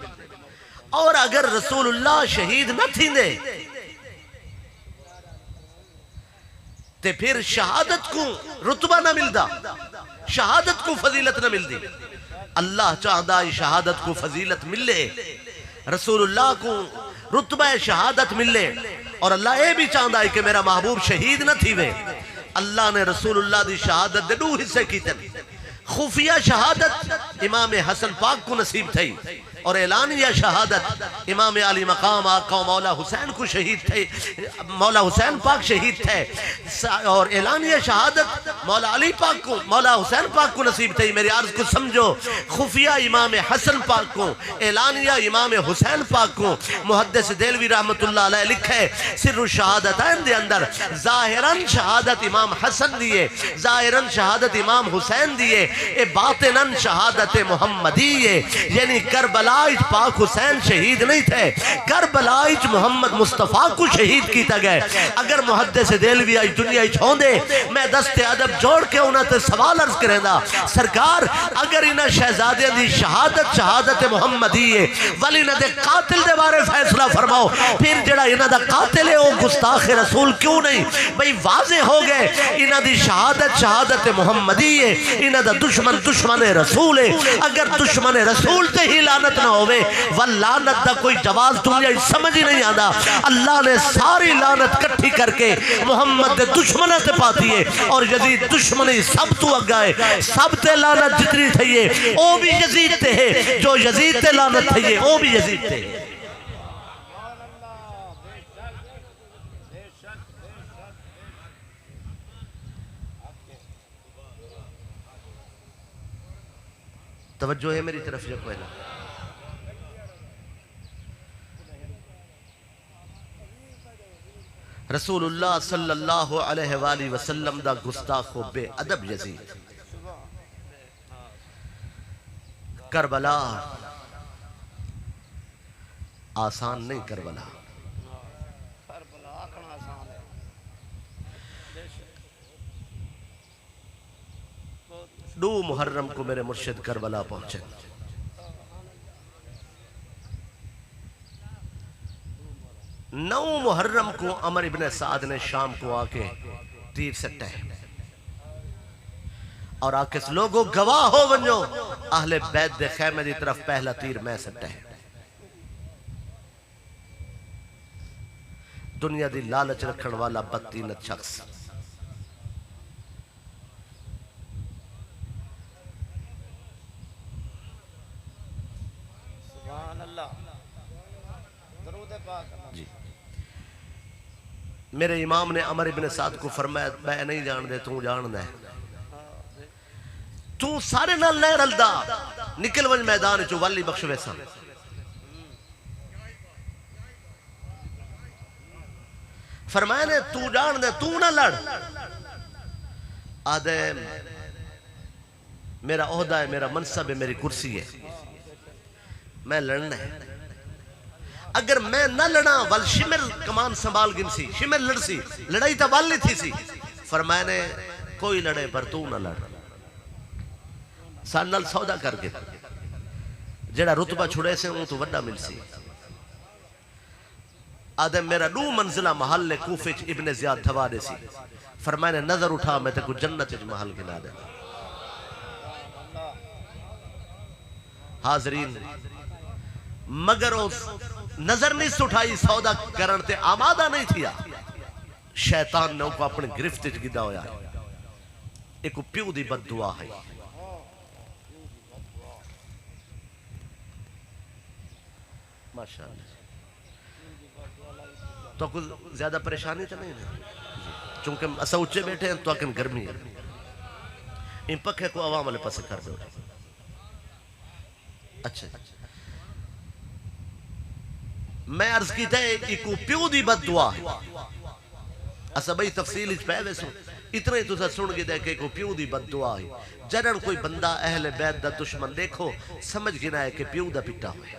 اور اگر رسول اللہ شہید نہ تھی دے تے پھر شہادت کو رتبہ نہ مل دا, شہادت کو فضیلت نہ مل دی. اللہ چاہدہ شہادت کو فضیلت ملے, رسول اللہ کو رتبہ شہادت ملے, اور اللہ اے بھی چاہدہ ہے کہ میرا محبوب شہید نہ تھی وے. اللہ نے رسول اللہ دی شہادت دے دو حصے کی تھی. خفیہ شہادت امام حسن پاک کو نصیب تھی, اور اعلانیہ شہادت امام علی مقام آقا مولا حسین کو شہید تھے, مولا حسین پاک شہید تھے, اور اعلانیہ شہادت مولا علی پاک کو مولا حسین پاک کو نصیب تھی. میری عرض کو سمجھو, خفیہ امام حسن پاک کو, اعلانیہ امام حسین پاک کو. محدث دہلوی رحمت اللہ علیہ لکھے سر الشہادتین دے اندر ظاہراً شہادت امام حسن دیئے, ظاہراً شہادت امام حسین دیئے, اے باطناً شہادت محمدی ہے, یعنی کربلا کربلا پاک حسین شہید نہیں تھے، کربلا محمد مصطفیٰ کو شہید کیتا گئے۔ اگر محدث دہلوی آج دنیا ہوندے میں دست ادب جوڑ کے انہاں تے سوال عرض کریں دا، سرکار اگر انہاں شہزادیاں دی شہادت محمدی ہے ولی انہاں دے قاتل دے بارے فیصلہ فرماؤ، پھر جڑا انہاں دا قاتل ہے وہ گستاخ رسول کیوں نہیں؟ بھئی واضح ہو گئے انہاں دی شہادت محمدی ہے، انہاں دا دشمن رسول ہے۔ اگر دشمن رسول تے ہی لعنت نہ ہوئے واللعنت دا کوئی جواز دنیا سمجھ ہی نہیں آنا۔ اللہ نے ساری لعنت کٹھی کر کے محمد دے دشمنہ تے پاتی ہے، اور یزید دشمنی سب تو اگائے، سب تے لعنت جتنی تھی ہے وہ بھی یزید تے ہے، جو یزید تے لعنت تھی ہے وہ بھی یزید تے ہے۔ توجہ ہے میری طرف جو کوئی نہ۔ رسول اللہ صلی اللہ علیہ وآلہ وسلم دا گستاخ و بے ادب یزید، کربلا آسان نہیں، کربلا دو محرم کو میرے مرشد کربلا پہنچے، 9 محرم کو عمر ابن سعد نے شام کو آکے تیر سٹے اور آکے لوگوں گواہ ہو ونجو اہل بیت دے خیمے دی طرف پہلا تیر میں سٹے۔ دنیا دی لالچ رکھن والا بدتینت شخص، جی میرے امام نے عمر ابن سعد کو فرمایا میں نہیں جان دے تو جان دے، تو سارے نال لے رلدا نکل ونج میدان چو والی بخش ویسا۔ فرمایا نے تو جان دے تو نہ لڑ، آدھے میرا عہدہ ہے، میرا منصب ہے، میری کرسی ہے، میں لڑنا ہے۔ اگر میں نہ لڑا وال شمر کمان سنبھال گن سی، شمر لڑ سی، لڑائی تا والی تھی سی۔ فرمایا نے کوئی لڑے پر تو نہ لڑ، سانل سودا کر کے جڑا رتبہ چھڑے سے ہوں تو وڈا مل سی۔ آدم میرا 2 منزلہ محل کوفہ ابن زیاد تھوا دے سی۔ فرمایا نے نظر اٹھا میں تے کو جنت محل گنا دے۔ حاضرین مگر اس نظر نہیں سٹھائی سودا کرن تے آمادہ نہیں تھیا، شیطان نے ان کو اپنے گرفت گدا ہویا ہے۔ ایک پیو دی بد دعا ہے، ماشاءاللہ تو کچھ زیادہ پریشانی تو نہیں ہے، چونکہ اسا اچھے بیٹھے ہیں تو اکن گرمی ہے، ان پکھے کو عوام والے پسے کر دو۔ اچھا میں عرض کی تھے ایک پیو دی بد دعا ہے، اسا بھئی تفصیل اس پہ ویسو اتنے تو سن گے دے کہ ایک پیو دی بد دعا ہے۔ جنن کوئی بندہ اہل بیت دا دشمن دیکھو سمجھ گنا ہے کہ پیو دا پٹا ہوئے۔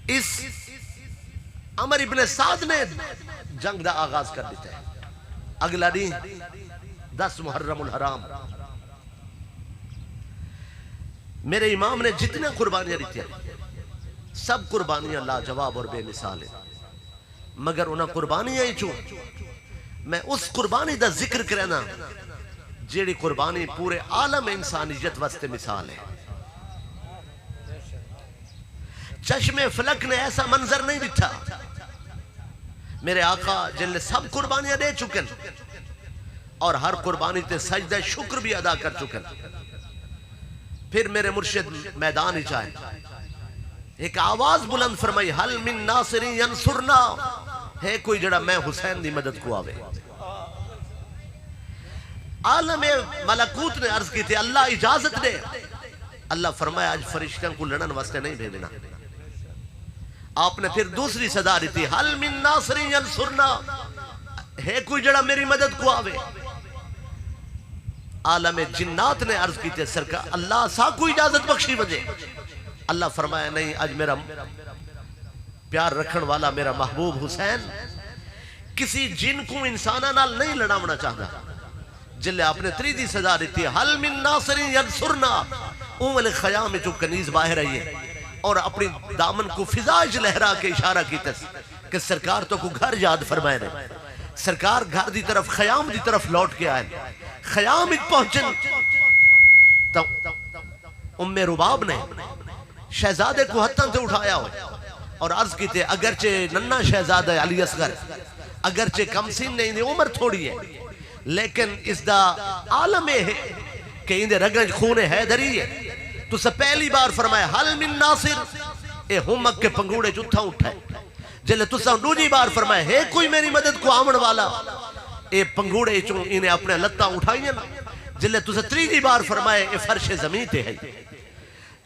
اس عمر ابن سعد نے جنگ دا آغاز کر دیتا ہے۔ اگلا دن 10 محرم الحرام، میرے امام نے جتنے قربانیاں دیتی ہیں سب قربانیاں لاجواب اور بے مثال ہیں، مگر انہاں قربانیاں ہی چون میں اس قربانی دا ذکر کرنا جیڑی قربانی پورے عالم انسانیت واسطے مثال ہے۔ چشم فلک نے ایسا منظر نہیں دکھا، میرے آقا جن سب قربانیاں دے چکن اور ہر قربانی تے سجدہ شکر بھی ادا کر چکن۔ پھر میرے مرشد میدان ہی چاہے ایک آواز بلند فرمائی، حل من ناصری ینصرنا، ہے کوئی جڑا میں حسین دی مدد کو آوے۔ عالم ملکوت نے عرض کی تھی اللہ اجازت دے، اللہ فرمایا آج فرشتوں کو لڑن واسطے نہیں بھیجنا، آپ نے پھر دوسری صدا دی تھی حل من ناصر ینصرنا، ہے کوئی جڑا میری مدد کو آوے؟ عالم جنات نے عرض کی تھی سرکار اللہ سا کوئی اجازت بخشی وجہ؟ اللہ فرمایا نہیں، آج میرا پیار رکھن والا میرا محبوب حسین کسی جن کو انسانہ نال نہیں لڑاونا چاہتا۔ جلے آپ نے تریدی صدا دی تھی حل من ناصر ینصرنا، اون والے خیام میں جو کنیز باہر آئی ہے اور اپنی دامن کو فضاج لہرا کے اشارہ کی تس کہ سرکار تو کو گھر یاد فرمائے رہے، سرکار گھر دی طرف خیام دی طرف لوٹ کے آئے، خیام ایک پہنچن تو ام رباب نے شہزادے کو ہتھاں سے اٹھایا ہوئے اور عرض کی تھے اگرچہ ننہ شہزادہ علی اصغر اگرچہ کم سن نے انہیں عمر تھوڑی ہے لیکن اس دا عالم ہے کہ انہیں رگنج خون حیدری ہے، تو سے پہلی بار فرمایا حل من ناصر، اے ہمک کے پنگوڑے جتھا اٹھائے، جلے تو سے دوجی بار فرمایا ہے کوئی میری مدد کو آمن والا، اے پنگوڑے چون انہیں اپنے لتہ اٹھائیں نا، جلے تو سے تریجی بار فرمایا اے فرش زمین تے ہے،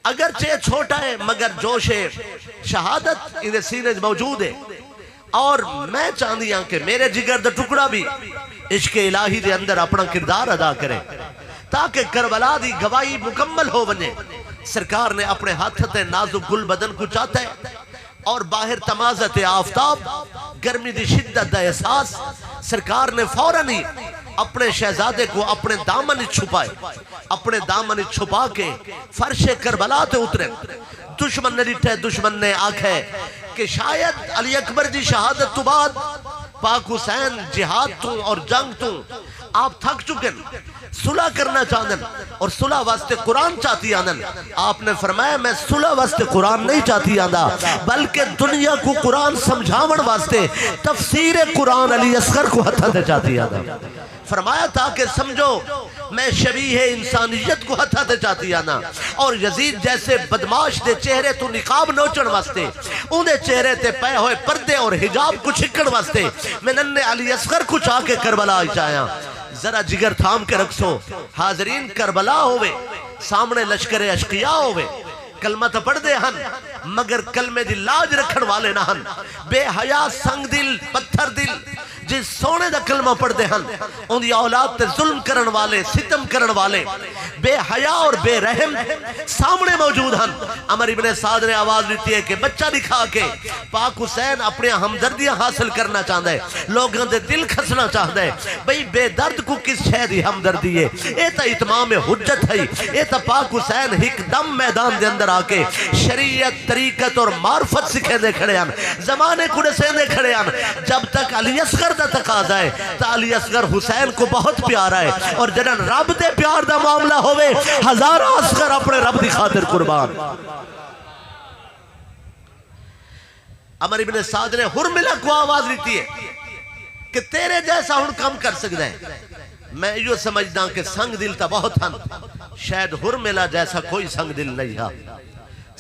اگرچہ چھوٹا ہے مگر جوش شہادت انہیں سینے موجود ہے، اور میں چاہتی ہوں کہ میرے جگر دا ٹکڑا بھی عشق الہی دے اندر اپنا کردار ادا کرے تاکہ کربلا دی گواہی مکمل ہو بنے۔ سرکار نے اپنے ہاتھ تے نازک گل بدن کو چاہتا ہے اور باہر تمازت آفتاب گرمی دی شدت دا احساس، سرکار نے فوراً ہی اپنے شہزادے کو اپنے دامن چھپائے، اپنے دامن چھپا کے فرش کربلا تے اترے، دشمن نے ڈٹھے، دشمن نے آکھے کہ شاید علی اکبر دی شہادت تو بعد پاک حسین جہاد تو اور جنگ تو آپ تھک چکن، صلح کرنا چاہدن اور صلح واسطے قرآن چاہتی آدن۔ آپ نے فرمایا میں صلح واسطے قرآن نہیں چاہتی آدھا بلکہ دنیا کو قرآن سمجھاون واسطے تفسیر قرآن علی اصغر کو ہتھا دے چاہتی آدھا۔ فرمایا تھا کہ سمجھو میں شبیہ انسانیت کو ہتھا دے چاہتی آنا، اور یزید جیسے بدماش دے چہرے تو نقاب نوچن واسطے، انہیں چہرے تے پے ہوئے پردے اور حجاب کو چھکن واسطے میں ننے علی اصغر کو چاہ کے کربلا آئی چاہیا۔ ذرا جگر تھام کے رکھسو، حاضرین کربلا ہوئے، سامنے لشکر اشقیاء ہوئے، کلمہ تو پڑھ دے ہن مگر کلمے دی لاج رکھن والے نہ ہن، بے حیا سنگ دل پتھر دل جس سونے دا کلمہ پڑھ دے ہن، ان دی اولاد تے ظلم کرن والے، ستم کرن والے، بے حیا اور بے رحم سامنے موجود ہن۔ عمر ابن سعد نے آواز دیتی ہے کہ بچہ دکھا کے پاک حسین اپنے ہمدردیاں حاصل کرنا چاہتا ہے، لوگوں دے دل کھسنا چاہتا ہے، بھئی بے درد کو کس شے دی ہمدردی ہے؟ اے تا اتمام حجت ہے، اے تا پاک حسین ایک دم میدان دے اندر آ کے شریعت طریقت اور معرفت سکھے دے کھڑے ہن، زمانے کو نسے دے کھڑے ہن۔ جب تک علی اصغر دا تقاضا ہے تا علی اصغر حسین کو بہت پیارا ہے، اور جنن رب دے پیار دا معاملہ ہوئے ہزار اصغر اپنے رب دی خاطر قربان۔ عمر ابن سعد نے حرملہ کو آواز دیتی ہے کہ تیرے جیسا ہن کم کر سکتا ہے، میں یہ سمجھدا کہ سنگ دل تا بہت ہن، شاید حرملہ جیسا کوئی سنگ دل نہیں ہے۔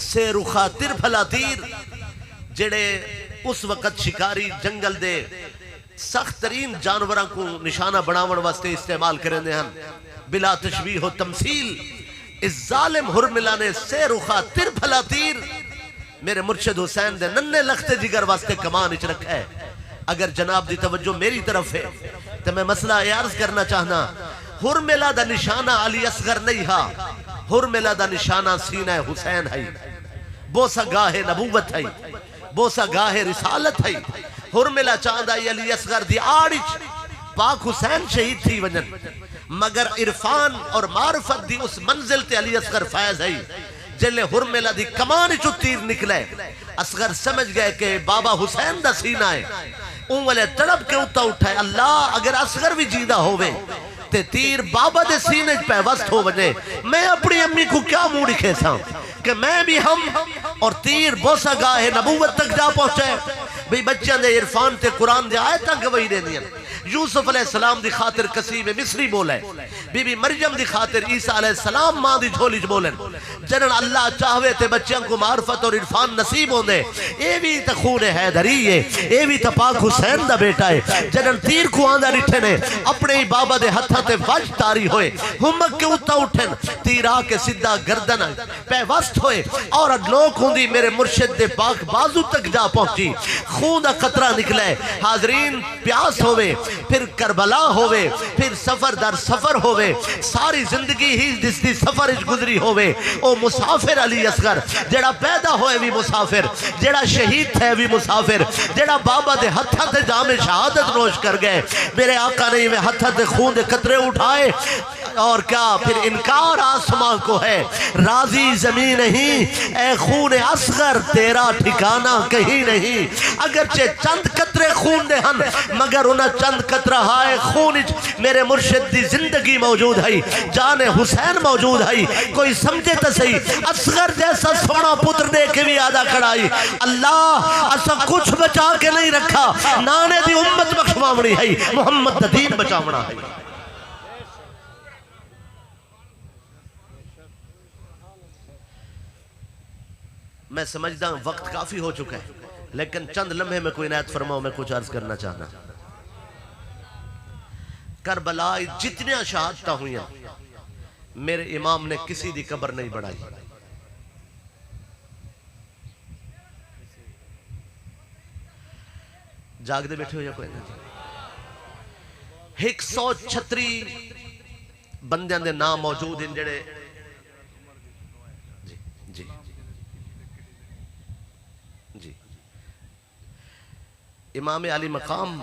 سے رخا تر بھلا تیر جڑے اس وقت شکاری جنگل دے سخت ترین جانوراں کو نشانہ بناون واسطے استعمال کریں دے ہن، بلا تشبیہ و تمثیل اس ظالم حرملہ نے سے رخا تر بھلا تیر میرے مرشد حسین دے ننے لخت جگر واسطے کمان اچ رکھا ہے۔ اگر جناب دی توجہ میری طرف ہے تو میں مسئلہ عرض کرنا چاہنا، حرملہ دا نشانہ علی اصغر نہیں ہا، حرملہ دا نشانہ سینہ حسین ہے، بوسہ گاہ نبوت ہے، بوسہ گاہ رسالت ہے۔ حرملہ چاندہ علی اصغر دی آڑچ پاک حسین شہید تھی وجن، مگر عرفان اور معرفت دی اس منزل تے علی اصغر فائز ہے، جلے حرملہ دی کمان چو تیر نکلے، اصغر سمجھ گئے کہ بابا حسین دا سینہ ہے، ان والے تڑپ کے اٹھائے اللہ اگر اصغر بھی جیدہ ہوئے تے تیر بابا دے سینے پہ وست ہو بنے، میں اپنی امی کو کیا موڑی کھیسا کہ میں بھی ہم اور تیر بوسہ گاہ نبوت تک جا پہنچے، بھئی بچیاں دے عرفان تے قرآن دے آیتاں گواہی دے دیا یوسف علیہ السلام دی خاطر قصیب مصری بولے بی بی مریم دی خاطر عیسیٰ علیہ السلام ماں دی جھولی بولن جنن اللہ چاہوے تے بچیاں کو معرفت اور عرفان نصیب ہوں دے اے بھی تا خون حیدری ہے اے بھی تا پاک حسین دا بیٹا ہے جنن تیر کو آندہ رٹھے نے اپنے ہی بابا دے ہتھا تے وج تاری ہوئے ہمک کے اتا اٹھن تیر آ کے صدہ گردن پہ وست ہوئے اور لوگ ہوندی میرے مرشد دے پاک بازو تک جا پہنچی خون دا قطرہ نکلے حاضرین پیاس ہوئے پھر کربلا ہوئے پھر سفر در سفر ہوئے ساری زندگی ہی جس دی سفر اچ گزری ہوئے او مسافر علی اصغر جیڑا پیدا ہوئے بھی مسافر جیڑا شہید تھے بھی مسافر جیڑا بابا دے ہتھا تے جام شہادت نوش کر گئے میرے آقا نے میں ہتھا تے خون دے قطرے اٹھائے اور کیا پھر انکار آسمان کو ہے راضی زمین نہیں اے خون اصغر تیرا ٹھکانہ کہیں نہیں اگرچہ چند قطرے خون دے ہن مگر انہا چند قطرہ ہائے خون میرے مرشد دی زندگی موجود ہے جان حسین موجود ہے کوئی سمجھے تا صحیح اصغر جیسا سونا پتر دے کے بھی آدھا کھڑائی اللہ اسا کچھ بچا کے نہیں رکھا نانے دی امت بخشواؤنی ہے محمد دا دین بچاونا ہے میں سمجھتا ہوں وقت کافی ہو چکا ہے لیکن چند لمحے میں کوئی عنایت فرماؤ میں کچھ عرض کرنا چاہنا کربلا جتنی شہادتہ ہوئیں میرے امام نے کسی دی قبر نہیں بڑھائی جاگ دے بیٹھے ہو یا کوئی نہیں 136 بندیاں دے نام موجود ہیں جڑے جی امام علی مقام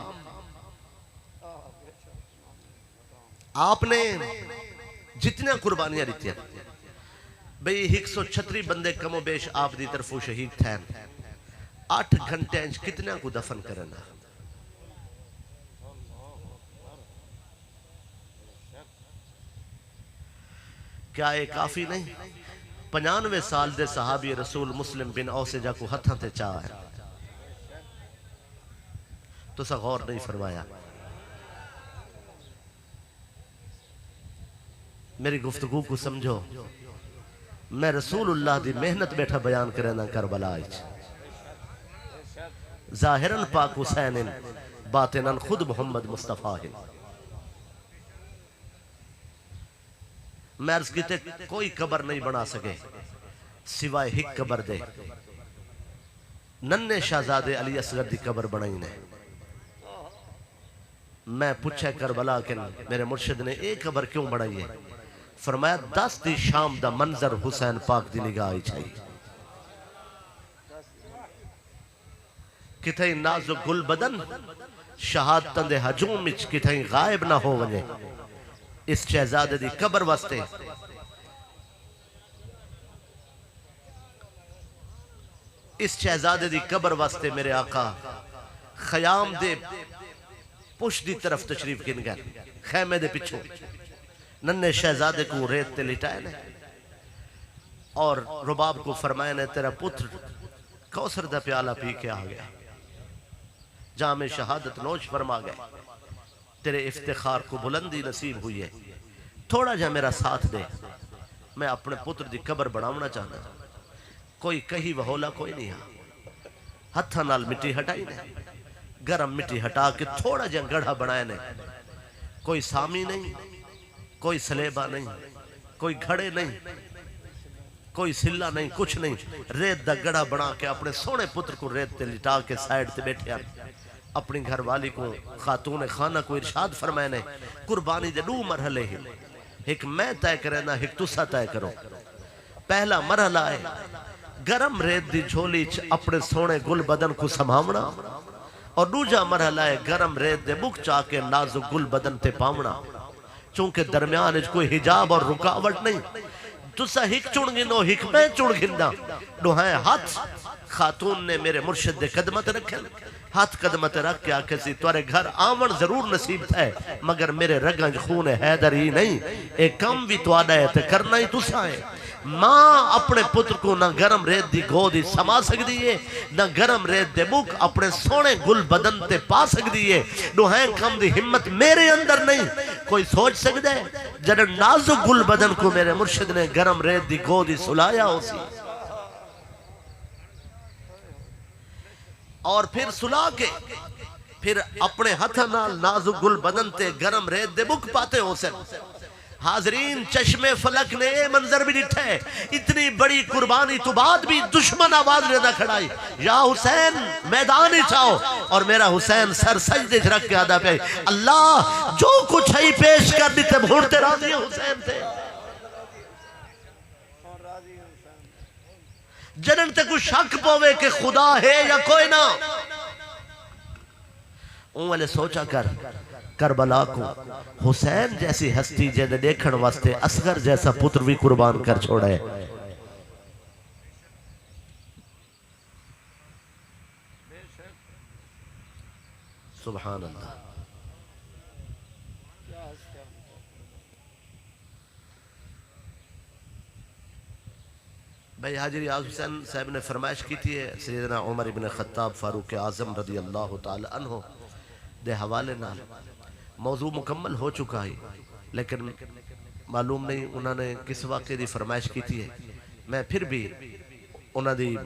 آپ نے جتنے قربانیاں دیتی ہیں بھئی 136 بندے کم و بیش آپ دی طرفو شہید تھے 8 گھنٹے انچ کتنے کو دفن کرنا کیا یہ کافی نہیں 95 سال دے صحابی رسول مسلم بن اوسے جا کو ہتھاں تے چاہ ہے تو سا غور نہیں فرمایا میری گفتگو کو سمجھو میں رسول اللہ دی محنت بیٹھا بیان کرنا کربلا آئیچ ظاہراً پاک حسین باطناً خود محمد مصطفیٰ ہیں میں عرض کیتے کوئی قبر نہیں بنا سکے سوائے ہک قبر دے ننے شہزادے علی اصغر دی قبر بنائی نے میں پوچھے کربلا کہ میرے مرشد نے ایک قبر کیوں بنائی ہے فرمایا 10 دی شام دا منظر حسین پاک دی نگاہ آئی چاہیے کتھائی نازک گل بدن شہادتن دے حجوم اچ کتھائی غائب نہ ہو ونے اس شہزادے دی قبر واسطے اس شہزادے دی قبر واسطے میرے آقا خیام دے پش دی طرف تشریف کن گئے خیمے دے پچھو ننے شہزادے کو ریت تے لٹائے نے اور رباب کو فرمائے نے تیرا پتر کوثر دا پیالہ پی کے آ گیا جامع شہادت نوش فرما گئے تیرے افتخار کو بلندی نصیب ہوئی ہے تھوڑا جا میرا ساتھ دے میں اپنے پتر دی قبر بڑھاونا چاہنا کوئی کہی وہولا کوئی نہیں ہتھا نال مٹی ہٹائی نے گرم مٹی ہٹا کے تھوڑا جا گڑھا بنائے نے کوئی سامی نہیں کوئی سلیبہ نہیں کوئی گھڑے نہیں کوئی سلہ نہیں کچھ نہیں ریت دا گڑھا بنا کے اپنے سونے پتر کو ریت تے لٹا کے سائیڈ تے بیٹھے آنے اپنی گھر والی کو خاتون خانہ کو ارشاد فرمائے نے قربانی دے 2 مرحلے ہیں ایک میں طے کرے نا ایک تسا طے کرو پہلا مرحلہ ہے گرم ریت دی جھولی اپنے سونے گل بدن کو سمھاونا اور دوجا مرحلہ ہے گرم ریت دے بک چاہ کے نازک گل بدن تے پاونا چونکہ درمیان کوئی حجاب اور رکاوٹ نہیں تسا ہک چون گنو ہک میں چون گندا دوہائیں ہاتھ خاتون نے میرے مرشد دے قدمت رکھے ہاتھ قدمت رکھ کے آکے سی توارے گھر آمن ضرور نصیب تھے مگر میرے رگنج خون حیدر ہی نہیں ایک کم بھی تو آڈا ہے تے کرنا ہی تسا ہے ماں اپنے پتر کو نہ گرم ریت دی گود سما سکتی ہے نہ گرم ریت دے بک اپنے سونے گل بدن تے پا سکتی ہے. نوہین کم دی ہمت میرے اندر نہیں. کوئی سوچ سکتا ہے جنہاں نازک گل بدن کو میرے مرشد نے گرم ریت دی گود سلایا ہو سی اور پھر سلا کے پھر اپنے ہتھا نال نازک گل بدن تے گرم ریت دے بک پاتے ہو سن. حاضرین چشم فلک نے یہ منظر بھی ڈٹھا ہے. اتنی بڑی قربانی تو بعد بھی دشمن آواز لینا کھڑائی یا حسین میدانی چاہو اور میرا حسین سر سجدے رکھ کے آدھا پہ اللہ جو کچھ ہے پیش کر دیتے بھونٹتے راضی حسین تھے. جنن تے کوئی شک پوے کہ خدا ہے یا کوئی نہ ان والے سوچا کر کربلا کو حسین جیسی ہستی جنہیں دیکھن واسطے اصغر جیسا پتر بھی قربان کر چھوڑا ہے. سبحان اللہ. بھائی حاجی آز حسین صاحب نے فرمائش کی تھی ہے سیدنا عمر ابن خطاب فاروق اعظم رضی اللہ تعالی عنہ دے حوالے نال. موضوع مکمل ہو چکا ہے لیکن معلوم نہیں انہوں نے کس واقعے دی فرمائش کی تھی ہے. میں پھر بھی انہوں دی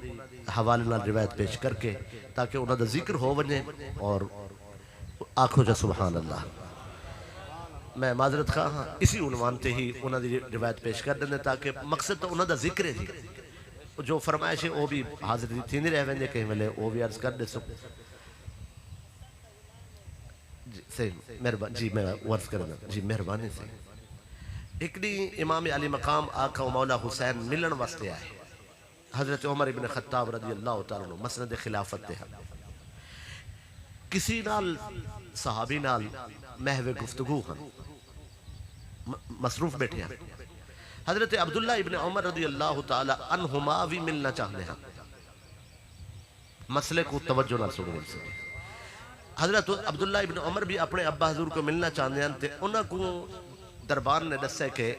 حوالے نال روایت پیش کر کے تاکہ انہوں دا ذکر ہو ونجے اور آنکھوں جا سبحان اللہ. میں معذرت خواہ ہاں اسی عنوان تے ہی انہوں دی روایت پیش کر دیں تاکہ مقصد تو انہوں دا ذکر ہے. جو فرمائش ہے وہ بھی حاضر تھی نہیں رہ وینجے کہیں ملے وہ بھی عرض کر دے سکتے. جی میں عرض کرنا جی مہربانی سے. ایک دی امام علی مقام آقا و مولا حسین ملن واسطے آئے. حضرت عمر ابن خطاب رضی اللہ تعالیٰ عنہ مسند خلافت تے ہیں. کسی نال صحابی نال محو گفتگو ہیں مصروف بیٹھے ہیں. حضرت عبداللہ ابن عمر رضی اللہ تعالیٰ عنہما بھی ملنا چاہتے ہیں. مسئلے کو توجہ نہ سنیں سے. حضرت عبداللہ ابن عمر بھی اپنے ابا حضور کو ملنا چاہتے ہیں تے انہوں کو دربار نے دسے کہ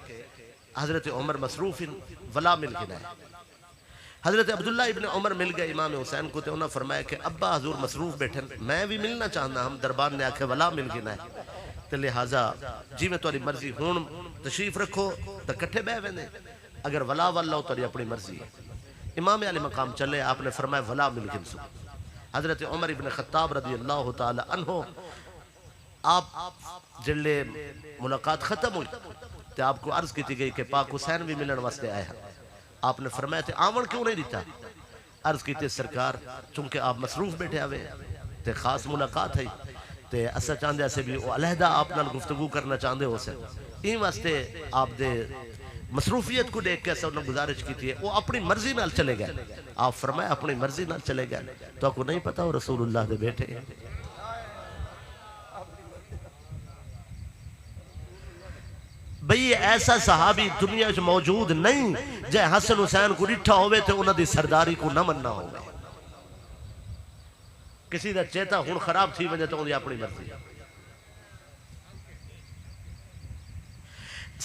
حضرت عمر مصروف ولا مل گئے. حضرت عبداللہ ابن عمر مل گئے امام حسین کو تے انہوں فرمایا کہ ابا حضور مصروف بیٹھے میں بھی ملنا چاہنا. ہم دربار نے آکھے ولا مل گئے تے لہٰذا جی میں تاری مرضی ہون تشریف رکھو تو کٹھے بے وینے اگر ولا واللہ تاری اپنی مرضی ہے. امام علی مقام چلے آپ نے فرمایا ولا مل گئے. حضرت عمر ابن خطاب رضی اللہ تعالی عنہ آپ جلے ملاقات ختم ہوئی تو آپ کو عرض کی تھی گئی کہ پاک حسین بھی ملن واسطے آئے ہیں. آپ نے فرمایا تھے آمن کیوں نہیں دیتا. عرض کی تھی سرکار چونکہ آپ مصروف بیٹھے ہوئے تے خاص ملاقات ہے تے اسا چاندے ایسے بھی علیحدہ آپ نال گفتگو کرنا چاندے ہو سے این واسطے آپ دے مصروفیت کو دیکھ کے ایسا انہوں نے گزارش کی تھی وہ اپنی مرضی نال چلے گئے. آپ فرمایا اپنی مرضی نال چلے گئے تو آپ کو نہیں پتا وہ رسول اللہ دے بیٹھے ہیں. بھئی ایسا صحابی دنیا جو موجود نہیں جائے حسن حسین کو ڈٹھا ہوئے تھے انہوں دی سرداری کو نہ مننا ہوئے. کسی دا چیتا ہون خراب تھی وجہ تو انہوں دی اپنی مرضی.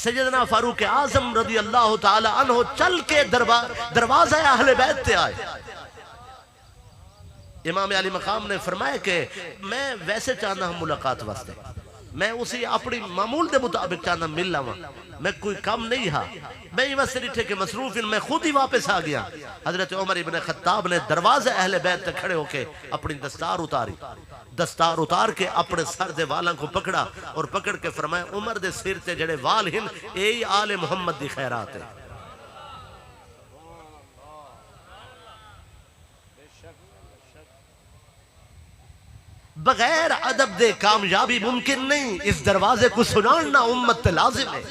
سیدنا فاروق اعظم رضی اللہ تعالی عنہ چل کے دروازہ اہل بیت تے آئے. امام علی مقام نے فرمایا کہ میں ویسے چاہنا ہم ملاقات واسطے میں اسی اپنی معمول دے مطابق چاہنا مل لاؤں میں کوئی کام نہیں ہاں میں ہی واسطے ڈٹھے کہ مصروف میں خود ہی واپس آ گیا. حضرت عمر ابن خطاب نے دروازے اہل بیت تک کھڑے ہو کے اپنی دستار اتاری. دستار اتار کے اپنے سر دے والاں کو پکڑا اور پکڑ کے فرمایا عمر دے سر تے جڑے وال ہن اے آل محمد دی خیرات ہے. بغیر ادب دے کامیابی ممکن نہیں. اس دروازے کو سنانا امت تے لازم ہے.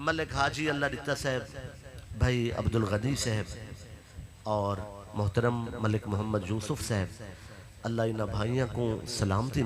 ملک حاجی اللہ ڈٹا صاحب بھائی عبدالغنی صاحب اور محترم ملک محمد یوسف صاحب اللہ انہا بھائیاں کو سلامتی